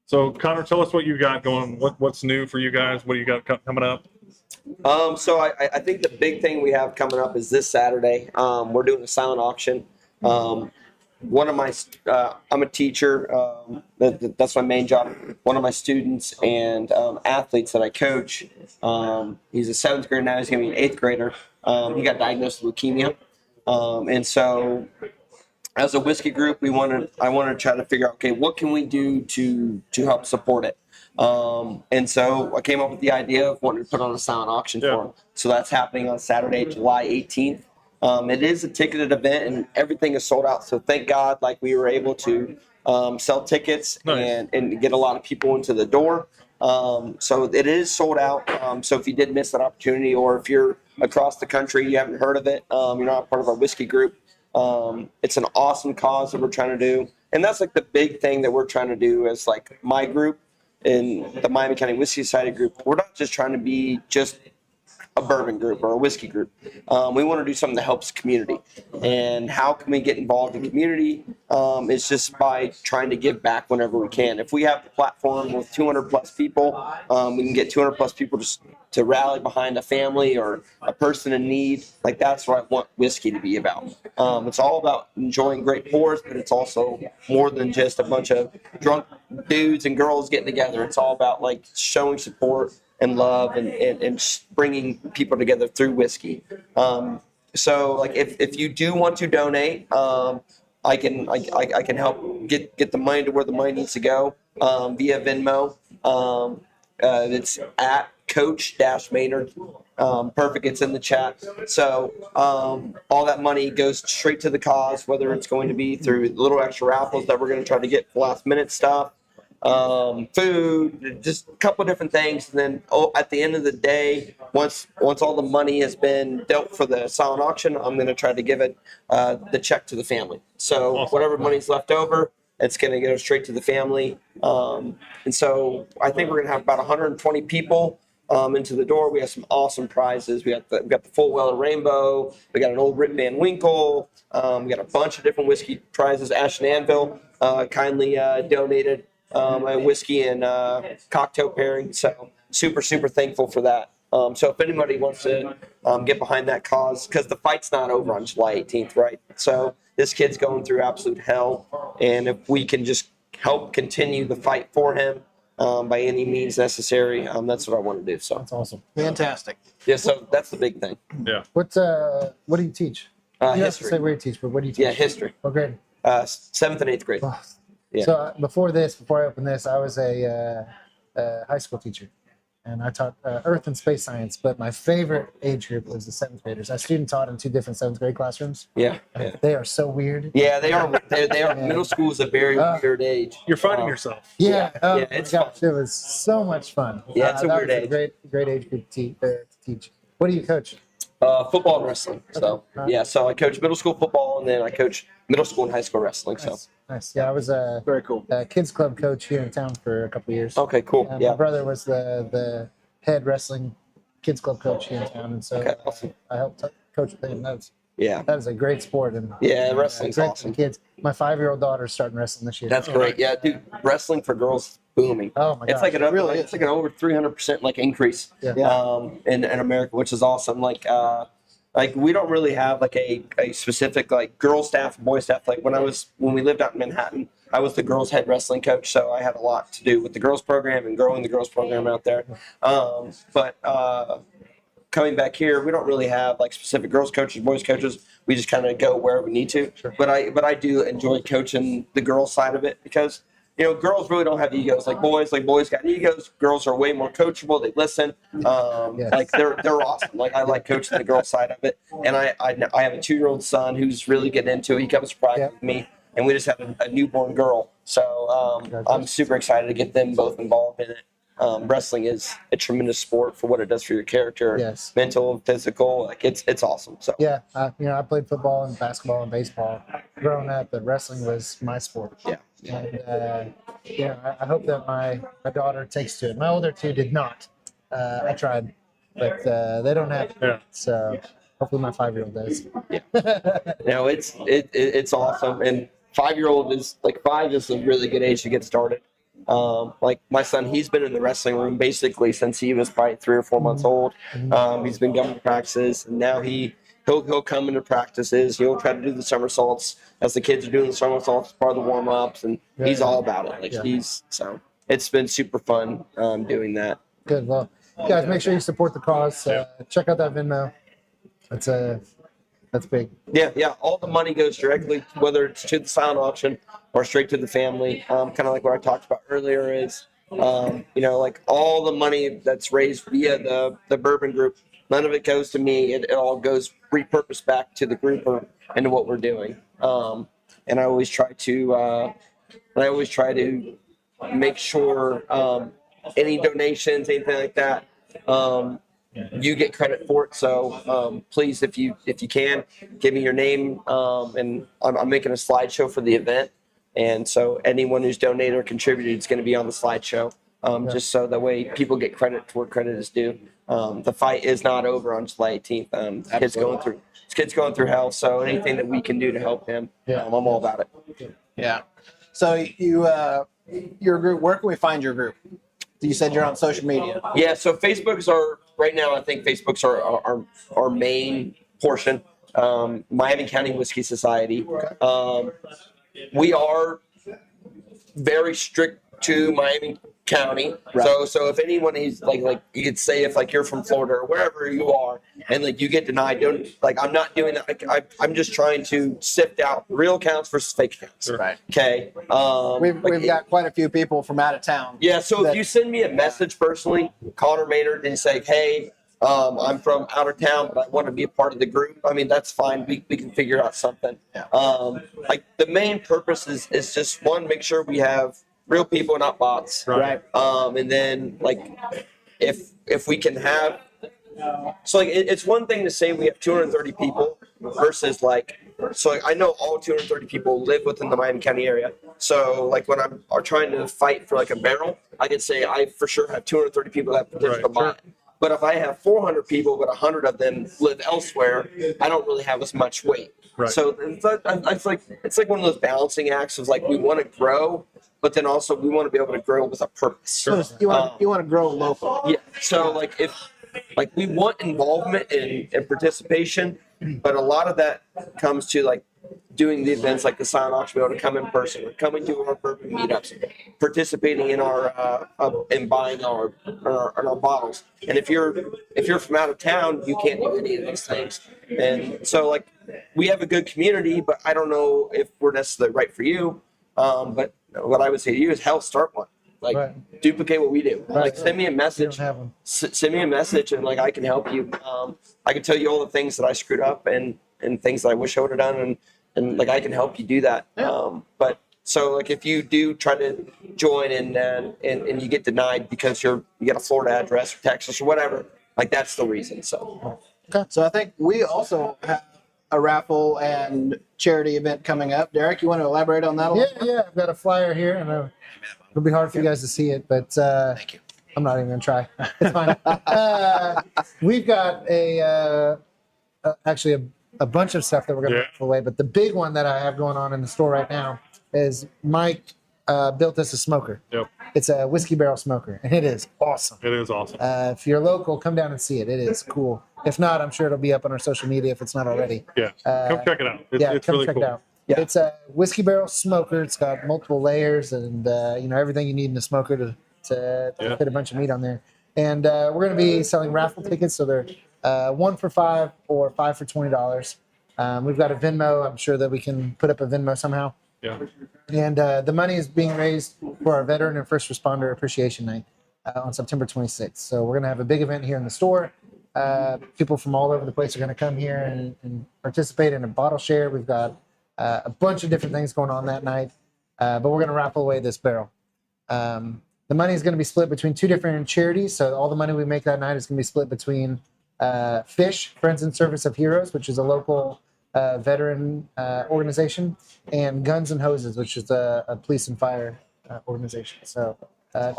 Speaker 5: So Connor, tell us what you got going. What's new for you guys? What do you got coming up?
Speaker 4: So I think the big thing we have coming up is this Saturday. We're doing a silent auction. One of my, I'm a teacher. That's my main job. One of my students and athletes that I coach, he's a 7th grader now. He's going to be an 8th grader. He got diagnosed with leukemia. And so as a whiskey group, I wanted to try to figure out, okay, what can we do to help support it? And so I came up with the idea of wanting to put on a silent auction for him. So that's happening on Saturday, July 18th. It is a ticketed event and everything is sold out. So thank God, like we were able to sell tickets and get a lot of people into the door. So it is sold out. So if you did miss that opportunity, or if you're across the country, you haven't heard of it, you're not part of our whiskey group, it's an awesome cause that we're trying to do. And that's like the big thing that we're trying to do as like my group in the Miami County Whiskey Society group. We're not just trying to be just a bourbon group or a whiskey group. We want to do something that helps the community. And how can we get involved in community? It's just by trying to give back whenever we can. If we have the platform with 200 plus people, we can get 200 plus people just to rally behind a family or a person in need. Like that's what I want whiskey to be about. It's all about enjoying great pours, but it's also more than just a bunch of drunk dudes and girls getting together. It's all about like showing support and love and bringing people together through whiskey. So like if you do want to donate, I can help get the money to where the money needs to go via Venmo. It's at Coach-Maynard. Perfect. It's in the chat. So all that money goes straight to the cause, whether it's going to be through little extra raffles that we're going to try to get for last minute stuff, food, just a couple of different things. And then at the end of the day, once all the money has been dealt for the silent auction, I'm going to try to give it the check to the family. So whatever money's left over, it's going to go straight to the family. And so I think we're going to have about 120 people into the door. We have some awesome prizes. We got the full Weller Rainbow. We got an old Rip Van Winkle. We got a bunch of different whiskey prizes. Ash and Anvil kindly donated a whiskey and cocktail pairing. So super thankful for that. So if anybody wants to get behind that cause, because the fight's not over on July 18th, right? So this kid's going through absolute hell, and if we can just help continue the fight for him by any means necessary, that's what I want to do. So
Speaker 3: That's awesome.
Speaker 2: Fantastic.
Speaker 4: yeah, so that's the big thing.
Speaker 5: Yeah.
Speaker 3: What do you teach? You don't have to
Speaker 4: History.
Speaker 3: say where you teach, but what do you teach?
Speaker 4: Yeah, history.
Speaker 3: What grade?
Speaker 4: 7th and 8th grade.
Speaker 3: Oh.
Speaker 4: Yeah.
Speaker 3: So before I opened this, I was a high school teacher, and I taught Earth and Space Science. But my favorite age group was the 7th graders. I student taught in 2 different 7th grade classrooms.
Speaker 4: Yeah.
Speaker 3: They are so weird.
Speaker 4: Yeah, they are. They are. Middle school is a very weird age.
Speaker 5: You're finding yourself.
Speaker 3: Yeah, oh
Speaker 4: yeah,
Speaker 3: my
Speaker 4: it's
Speaker 3: gosh, it was so much fun.
Speaker 4: Yeah, it's a
Speaker 3: that
Speaker 4: weird
Speaker 3: was
Speaker 4: age.
Speaker 3: Great age group to teach. What do you coach?
Speaker 4: Football and wrestling. So yeah, so I coach middle school football, and then I coach middle school and high school wrestling. So
Speaker 3: Nice. Yeah, I was a
Speaker 2: Very cool.
Speaker 3: kids club coach here in town for a couple of years.
Speaker 4: okay, cool.
Speaker 3: My
Speaker 4: Yeah.
Speaker 3: brother was the head wrestling kids club coach here in town, and so
Speaker 4: Okay, awesome.
Speaker 3: I helped coach with him.
Speaker 4: Yeah.
Speaker 3: That is a great sport, and
Speaker 4: Yeah, wrestling's
Speaker 3: great
Speaker 4: awesome.
Speaker 3: for kids. My 5-year-old daughter's starting wrestling this year.
Speaker 4: That's great. Yeah, dude, wrestling for girls is booming.
Speaker 3: Oh my
Speaker 4: It's
Speaker 3: gosh.
Speaker 4: like an
Speaker 2: really
Speaker 4: it's like an over 300% like increase
Speaker 3: Yeah.
Speaker 4: in America, which is awesome. Like we don't really have like a specific like girl staff, boy staff. Like when we lived out in Manhattan, I was the girls' head wrestling coach, so I had a lot to do with the girls program and growing the girls program out there. But coming back here, we don't really have like specific girls coaches, boys coaches. We just kind of go where we need to.
Speaker 3: Sure.
Speaker 4: But I do enjoy coaching the girls side of it because girls really don't have egos like boys. Like boys got egos. Girls are way more coachable. They listen.
Speaker 3: Yes.
Speaker 4: Like they're awesome. Like I like coaching the girls side of it. And I have a 2-year-old son who's really getting into it. He comes to practice with me, and we just have a newborn girl. So I'm super excited to get them both involved in it. Wrestling is a tremendous sport for what it does for your character,
Speaker 3: Yes.
Speaker 4: mental, physical. Like it's awesome. So
Speaker 3: Yeah, I played football and basketball and baseball growing up, but wrestling was my sport.
Speaker 4: Yeah.
Speaker 3: And I hope that my daughter takes to it. My older two did not. I tried, but they don't have it.
Speaker 5: Yeah.
Speaker 3: So hopefully my 5-year-old does.
Speaker 4: It's awesome. And 5-year-old is like 5 is a really good age to get started. Like my son, he's been in the wrestling room basically since he was probably 3 or 4 months old. He's been going to practices, and now he'll come into practices. He'll try to do the somersaults as the kids are doing the somersaults, part of the warm ups, and he's all about it. Like so it's been super fun doing that.
Speaker 3: Good. Well, guys, make sure you support the cause. Check out that Venmo. That's big.
Speaker 4: Yeah. All the money goes directly, whether it's to the silent auction or straight to the family. Kind of like what I talked about earlier is, like all the money that's raised via the Bourbon Group, none of it goes to me. It all goes repurposed back to the group or into what we're doing. And I always try to make sure any donations, anything like that, you get credit for it. So please, if you can, give me your name. And I'm making a slideshow for the event. And so anyone who's donated or contributed is going to be on the slideshow, just so that way people get credit where credit is due. The fight is not over on July 18th. This kid's going through hell. So anything that we can do to help him, I'm all about it.
Speaker 2: Yeah. So your group, where can we find your group? You said you're on social media.
Speaker 4: Yeah, so Facebook's right now, I think Facebook's our main portion. Miami County Whiskey Society. We are very strict to Miami County. Right. So if anyone is like you could say if like you're from Florida or wherever you are and like you get denied, I'm not doing that. I'm just trying to sift out real accounts versus fake accounts.
Speaker 2: Right.
Speaker 4: Okay.
Speaker 2: We've got quite a few people from out of town.
Speaker 4: Yeah. So if you send me a message personally, Connor Maynard, and say, hey, I'm from out of town, but I want to be a part of the group. I mean, that's fine. We can figure out something.
Speaker 2: Yeah.
Speaker 4: Like the main purpose is just one, make sure we have real people, not bots.
Speaker 2: Right.
Speaker 4: And then like if we can have, so like it's one thing to say we have 230 people versus like, so I know all 230 people live within the Miami County area. So like when I'm trying to fight for like a barrel, I can say I for sure have 230 people that potential to buy it. But if I have 400 people, but 100 of them live elsewhere, I don't really have as much weight.
Speaker 5: Right.
Speaker 4: So it's like one of those balancing acts of like we want to grow, but then also we want to be able to grow with a purpose.
Speaker 2: So you want to grow local.
Speaker 4: Yeah. So like if we want involvement and participation, but a lot of that comes to like doing the events like the silent auction, be able to come in person or coming to our bourbon meetups, participating in our and buying our bottles. And if you're from out of town, you can't do any of those things. And so like we have a good community, but I don't know if we're necessarily right for you. But what I would say to you is, hell, start one. Like duplicate what we do.
Speaker 3: Right.
Speaker 4: Like send me a message. Send me a message, and like I can help you. I can tell you all the things that I screwed up and things that I wish I would have done, and like I can help you do that. But so like if you do try to join and you get denied because you got a Florida address or Texas or whatever, like that's the reason. So
Speaker 2: So I think we also have a raffle and charity event coming up. Derek, you want to elaborate on that a little?
Speaker 3: Yeah. I've got a flyer here, and it'll be hard for you guys to see it, but
Speaker 2: Thank you.
Speaker 3: I'm not even gonna try. It's fine. We've got actually a bunch of stuff that we're gonna give away, but the big one that I have going on in the store right now is Mike built us a smoker.
Speaker 5: Yep.
Speaker 3: It's a whiskey barrel smoker, and it is awesome.
Speaker 5: It is awesome.
Speaker 3: If you're local, come down and see it. It is cool. If not, I'm sure it'll be up on our social media if it's not already.
Speaker 5: Yeah. Come check it out. It's
Speaker 3: come
Speaker 5: really
Speaker 3: check
Speaker 5: cool.
Speaker 3: it out.
Speaker 4: Yeah.
Speaker 3: It's a whiskey barrel smoker. It's got multiple layers and everything you need in a smoker to fit a bunch of meat on there. And we're going to be selling raffle tickets, so they're 1 for $5 or 5 for $20. We've got a Venmo. I'm sure that we can put up a Venmo somehow.
Speaker 5: Yeah.
Speaker 3: And the money is being raised for our Veteran and First Responder Appreciation Night on September 26th. So we're going to have a big event here in the store. People from all over the place are going to come here and participate in a bottle share. We've got a bunch of different things going on that night, but we're going to raffle away this barrel. The money is going to be split between 2 different charities. So all the money we make that night is going to be split between FISH, Friends in Service of Heroes, which is a local veteran organization, and Guns and Hoses, which is a police and fire organization. So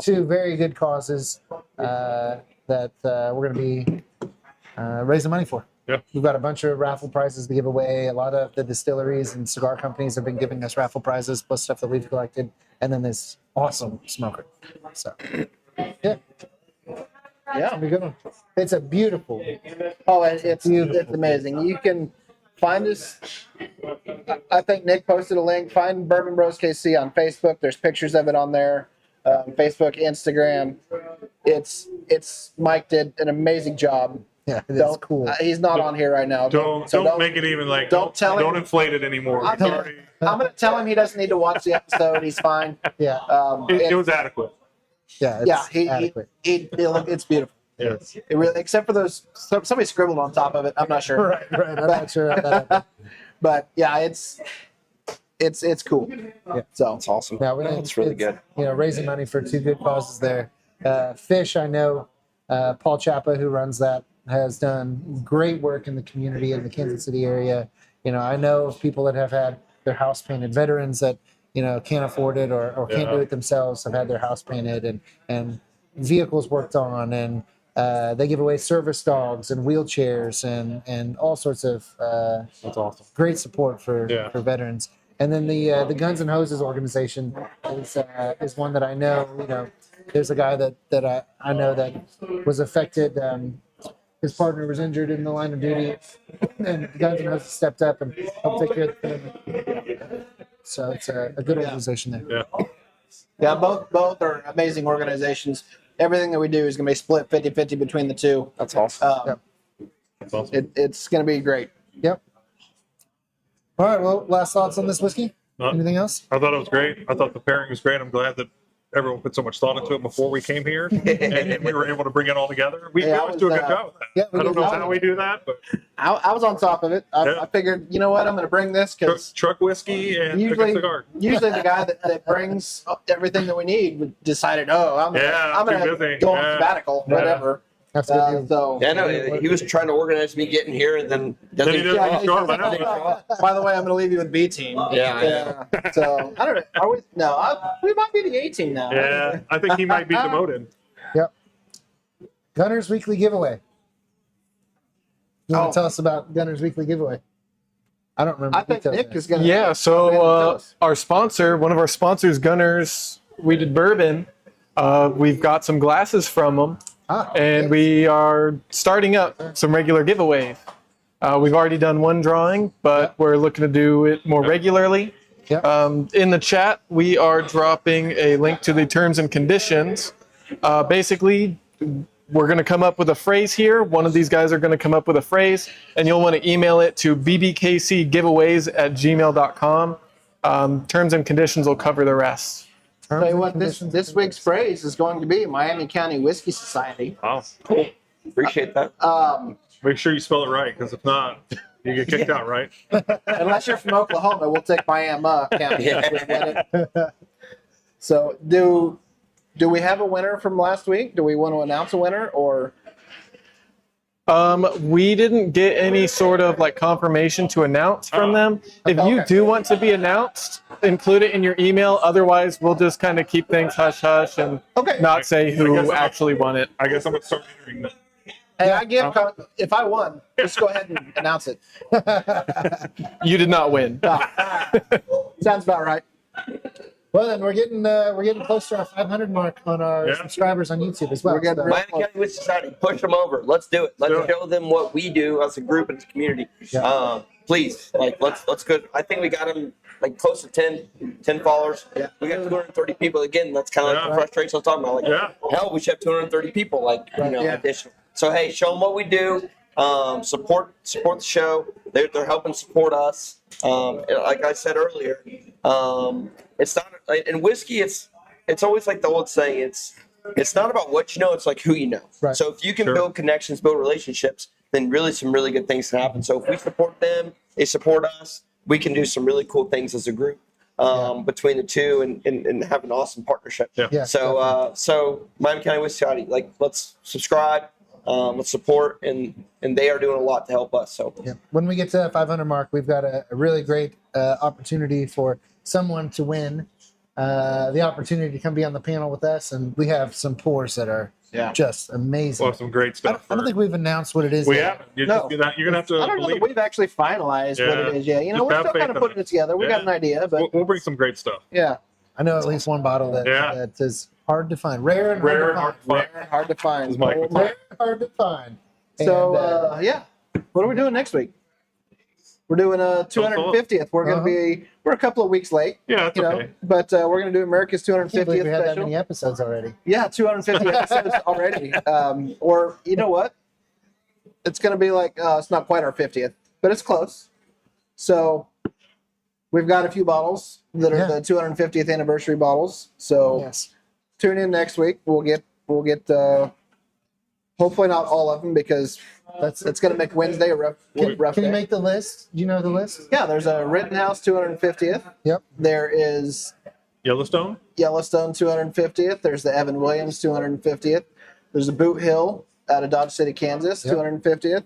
Speaker 3: 2 very good causes that we're going to be raising money for.
Speaker 5: Yeah.
Speaker 3: We've got a bunch of raffle prizes to give away. A lot of the distilleries and cigar companies have been giving us raffle prizes, plus stuff that we've collected. And then this awesome smoker. So, yeah. Yeah, it'll be a good one. It's a beautiful.
Speaker 2: Oh, it's amazing. You can find us. I think Nick posted a link. Find Bourbon Bros KC on Facebook. There's pictures of it on there. Facebook, Instagram. It's Mike did an amazing job.
Speaker 3: Yeah, it's cool.
Speaker 2: He's not on here right now.
Speaker 5: Don't make it even like.
Speaker 2: Don't tell him.
Speaker 5: Don't inflate it anymore.
Speaker 2: I'm gonna tell him he doesn't need to watch the episode. He's fine.
Speaker 3: Yeah.
Speaker 5: It was adequate.
Speaker 3: Yeah. It's adequate.
Speaker 2: It's beautiful.
Speaker 5: Yes.
Speaker 2: It really, except for those, somebody scribbled on top of it. I'm not sure.
Speaker 3: Right. I'm not sure about that happened.
Speaker 2: But yeah, it's cool.
Speaker 3: Yeah.
Speaker 2: So
Speaker 4: It's awesome.
Speaker 3: Yeah,
Speaker 4: It's really good.
Speaker 3: Raising money for 2 good causes there. Fish, I know Paul Chapa, who runs that, has done great work in the community in the Kansas City area. I know of people that have had their house painted, veterans that can't afford it or can't do it themselves, have had their house painted and vehicles worked on, and they give away service dogs and wheelchairs and all sorts of
Speaker 5: That's awesome.
Speaker 3: great support for veterans. And then the Guns and Hoses organization is one that I know. There's a guy that I know that was affected. His partner was injured in the line of duty, and Guns and Hoses stepped up and helped take care of the family. So it's a good organization there.
Speaker 5: Yeah.
Speaker 2: yeah, both are amazing organizations. Everything that we do is going to be split 50-50 between the 2.
Speaker 4: That's awesome.
Speaker 3: Yep.
Speaker 5: That's awesome.
Speaker 2: It's going to be great.
Speaker 3: Yep. All right. Well, last thoughts on this whiskey? Anything else?
Speaker 5: I thought it was great. I thought the pairing was great. I'm glad that everyone put so much thought into it before we came here, and we were able to bring it all together. We always do a good job with that.
Speaker 3: Yeah,
Speaker 5: I don't know how we do that, but
Speaker 2: I was on top of it. I figured, you know what, I'm going to bring this because
Speaker 5: truck whiskey and a good cigar.
Speaker 2: usually the guy that brings everything that we need decided, I'm going
Speaker 5: too
Speaker 2: to
Speaker 5: busy.
Speaker 2: go on
Speaker 5: Yeah.
Speaker 2: sabbatical,
Speaker 5: Yeah.
Speaker 2: whatever.
Speaker 3: That's good.
Speaker 2: So
Speaker 4: Yeah, no, he was trying to organize me getting here, and then
Speaker 5: Then he doesn't show up. I know.
Speaker 2: by the way, I'm going to leave you with B team.
Speaker 4: Yeah.
Speaker 2: So I don't know. Are we? No, we might be the A team now.
Speaker 5: Yeah, I think he might be demoted.
Speaker 3: Yep. Gunner's Weekly Giveaway. You want to tell us about Gunner's Weekly Giveaway? I don't remember.
Speaker 2: I think
Speaker 3: details
Speaker 2: Nick
Speaker 3: yet.
Speaker 2: is going to.
Speaker 6: Yeah, so our sponsor, one of our sponsors, Gunners, we did Bourbon. We've got some glasses from them, and
Speaker 3: yes.
Speaker 6: we are starting up some regular giveaways. We've already done one drawing, but we're looking to do it more regularly.
Speaker 3: Yep.
Speaker 6: In the chat, we are dropping a link to the terms and conditions. Basically, we're going to come up with a phrase here. One of these guys are going to come up with a phrase, and you'll want to email it to bbkcgiveaways@gmail.com. Terms and conditions will cover the rest.
Speaker 2: Tell you what, this week's phrase is going to be Miami County Whiskey Society.
Speaker 5: Wow.
Speaker 4: Cool. Appreciate that.
Speaker 5: Make sure you spell it right, because if not, you get kicked out, right?
Speaker 2: Unless you're from Oklahoma, we'll take Miami County.
Speaker 4: Yeah.
Speaker 2: So do we have a winner from last week? Do we want to announce a winner or?
Speaker 6: We didn't get any sort of confirmation to announce from them. If you do want to be announced, include it in your email. Otherwise, we'll just kind of keep things hush hush and not say who actually won it.
Speaker 5: I guess I'm going to start entering them.
Speaker 2: Hey, if I won, just go ahead and announce it.
Speaker 6: You did not win.
Speaker 2: Sounds about right.
Speaker 3: Well, then we're getting close to our 500 mark on our subscribers on YouTube as well.
Speaker 2: We're getting
Speaker 4: Miami County Whiskey Society, push them over. Let's do it. Let's show them what we do as a group and as a community.
Speaker 3: Yeah.
Speaker 4: Please, let's go. I think we got them like close to 10 followers. Yeah. We got 230 people. Again, that's kind of like the frustration I was talking about. Like, hell, we should have 230 people. Like, additional. So hey, show them what we do. Support the show. They're helping support us. Like I said earlier, it's not in whiskey. It's always like the old saying. It's not about what you know. It's like who you know. Right. So if you can build connections, build relationships, then really some really good things can happen. So if we support them, they support us. We can do some really cool things as a group between the two and have an awesome partnership. Yeah. So Miami County Whiskey Society, like let's subscribe. Let's support, and they are doing a lot to help us. So
Speaker 3: when we get to the 500 mark, we've got a really great opportunity for someone to win the opportunity to come be on the panel with us, and we have some pours that are just amazing.
Speaker 5: Well, some great stuff.
Speaker 3: I don't think we've announced what it is.
Speaker 5: We haven't. You're gonna have to.
Speaker 2: I don't know that we've actually finalized what it is yet. You know, we're still kind of putting it together. We got an idea, but
Speaker 5: we'll bring some great stuff.
Speaker 2: Yeah,
Speaker 3: I know at least one bottle that is hard to find, rare and hard to find. Rare and hard to find.
Speaker 2: So what are we doing next week? We're doing a 250th. We're going to be we're a couple of weeks late.
Speaker 5: Yeah, that's okay.
Speaker 2: But we're going to do America's 250th
Speaker 3: We
Speaker 2: special.
Speaker 3: had that many episodes already.
Speaker 2: Yeah, 250 episodes already. Or you know what? It's going to be like it's not quite our 50th, but it's close. So we've got a few bottles that are the 250th anniversary bottles. So tune in next week. We'll get hopefully not all of them because it's going to make Wednesday a rough day.
Speaker 3: Can you make the list? Do you know the list?
Speaker 2: Yeah, there's a Rittenhouse 250th.
Speaker 3: Yep.
Speaker 2: There is
Speaker 5: Yellowstone
Speaker 2: 250th. There's the Evan Williams 250th. There's a Boot Hill out of Dodge City, Kansas, 250th.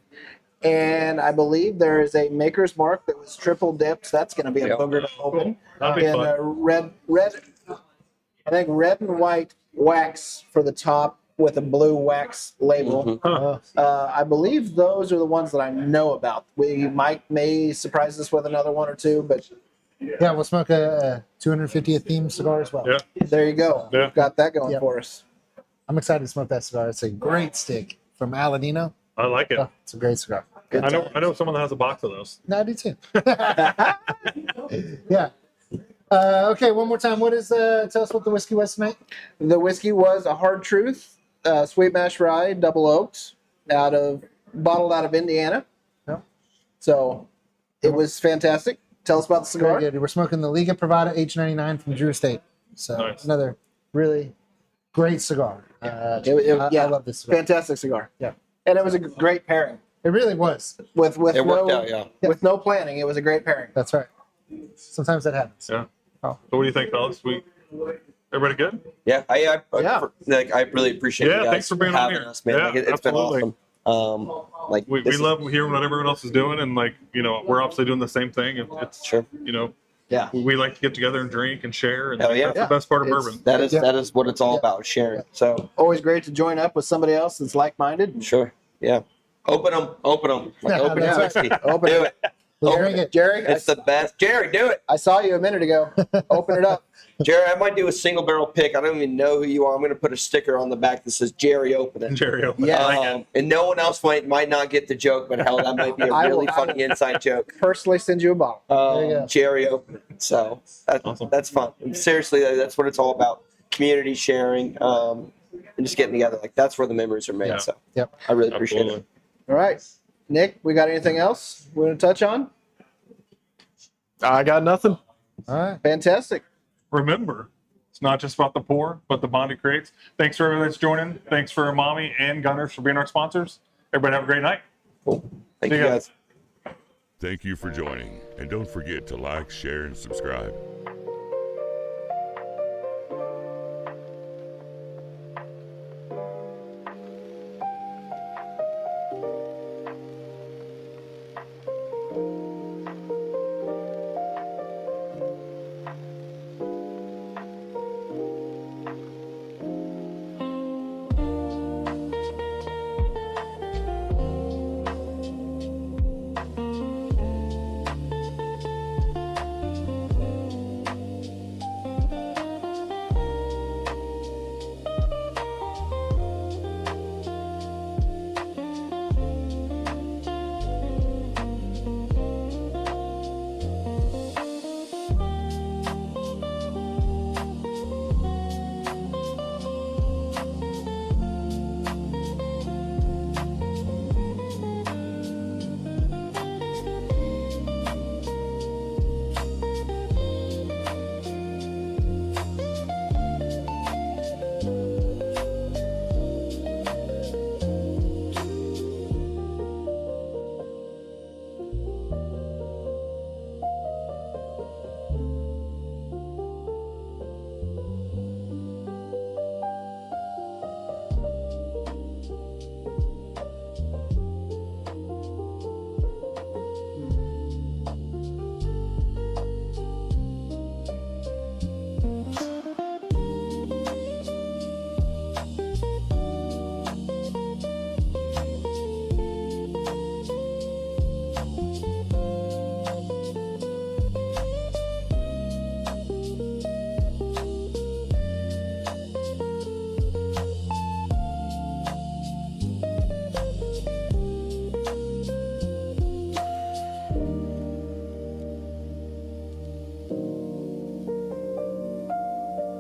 Speaker 2: And I believe there is a Maker's Mark that was triple dipped. That's going to be a booger to open.
Speaker 5: That'd be fun.
Speaker 2: I think red and white wax for the top with a blue wax label. I believe those are the ones that I know about. We may surprise us with another one or two, but
Speaker 3: we'll smoke a 250th theme cigar as well.
Speaker 5: Yeah,
Speaker 2: there you go. We've got that going for us.
Speaker 3: I'm excited to smoke that cigar. It's a great stick from Aladino.
Speaker 5: I like it.
Speaker 3: It's a great cigar.
Speaker 5: I know someone that has a box of those.
Speaker 3: No, I do too. Okay, one more time. What is tell us what the whiskey was tonight?
Speaker 2: The whiskey was a Hard Truth Sweet Mash Rye Double Oaked bottled out of Indiana. So it was fantastic. Tell us about the cigar.
Speaker 3: Very good. We're smoking the Liga Privada H99 from Drew Estate. So another really great cigar. I love this cigar.
Speaker 2: Fantastic cigar.
Speaker 3: Yeah.
Speaker 2: And it was a great pairing.
Speaker 3: It really was.
Speaker 2: With
Speaker 4: it worked out,
Speaker 2: with no planning, it was a great pairing.
Speaker 3: That's right. Sometimes that happens.
Speaker 5: Yeah. So what do you think, fellas? Everybody good?
Speaker 4: Yeah, I really appreciate you guys
Speaker 5: thanks for being on
Speaker 4: having
Speaker 5: here.
Speaker 4: us, man. It's been awesome.
Speaker 5: We love hearing what everyone else is doing, and we're obviously doing the same thing. It's we like to get together and drink and share, and that's the best part of bourbon.
Speaker 4: That is what it's all about, sharing. So
Speaker 2: always great to join up with somebody else that's like-minded.
Speaker 4: Sure, open them, open your whiskey.
Speaker 2: Open
Speaker 4: do it.
Speaker 2: Jerry,
Speaker 4: it's the best. Jerry, do it.
Speaker 2: I saw you a minute ago. Open it up.
Speaker 4: Jerry, I might do a single barrel pick. I don't even know who you are. I'm going to put a sticker on the back that says Jerry Open It.
Speaker 5: Jerry Open It.
Speaker 2: Yeah.
Speaker 4: And no one else might not get the joke, but hell, that might be a really funny inside joke.
Speaker 2: Personally send you a bottle.
Speaker 3: There you go.
Speaker 4: Jerry Open It. So that's fun. And seriously, that's what it's all about. Community sharing and just getting together. Like that's where the memories are made.
Speaker 5: Yeah.
Speaker 4: So I really appreciate it.
Speaker 2: All right. Nick, we got anything else we're going to touch on?
Speaker 6: I got nothing.
Speaker 2: All right. Fantastic.
Speaker 5: Remember, it's not just about the pour, but the bond it creates. Thanks for everyone that's joining. Thanks for Mommy and Gunners for being our sponsors. Everybody have a great night.
Speaker 4: Cool. Thank you guys.
Speaker 1: Thank you for joining, and don't forget to like, share, and subscribe.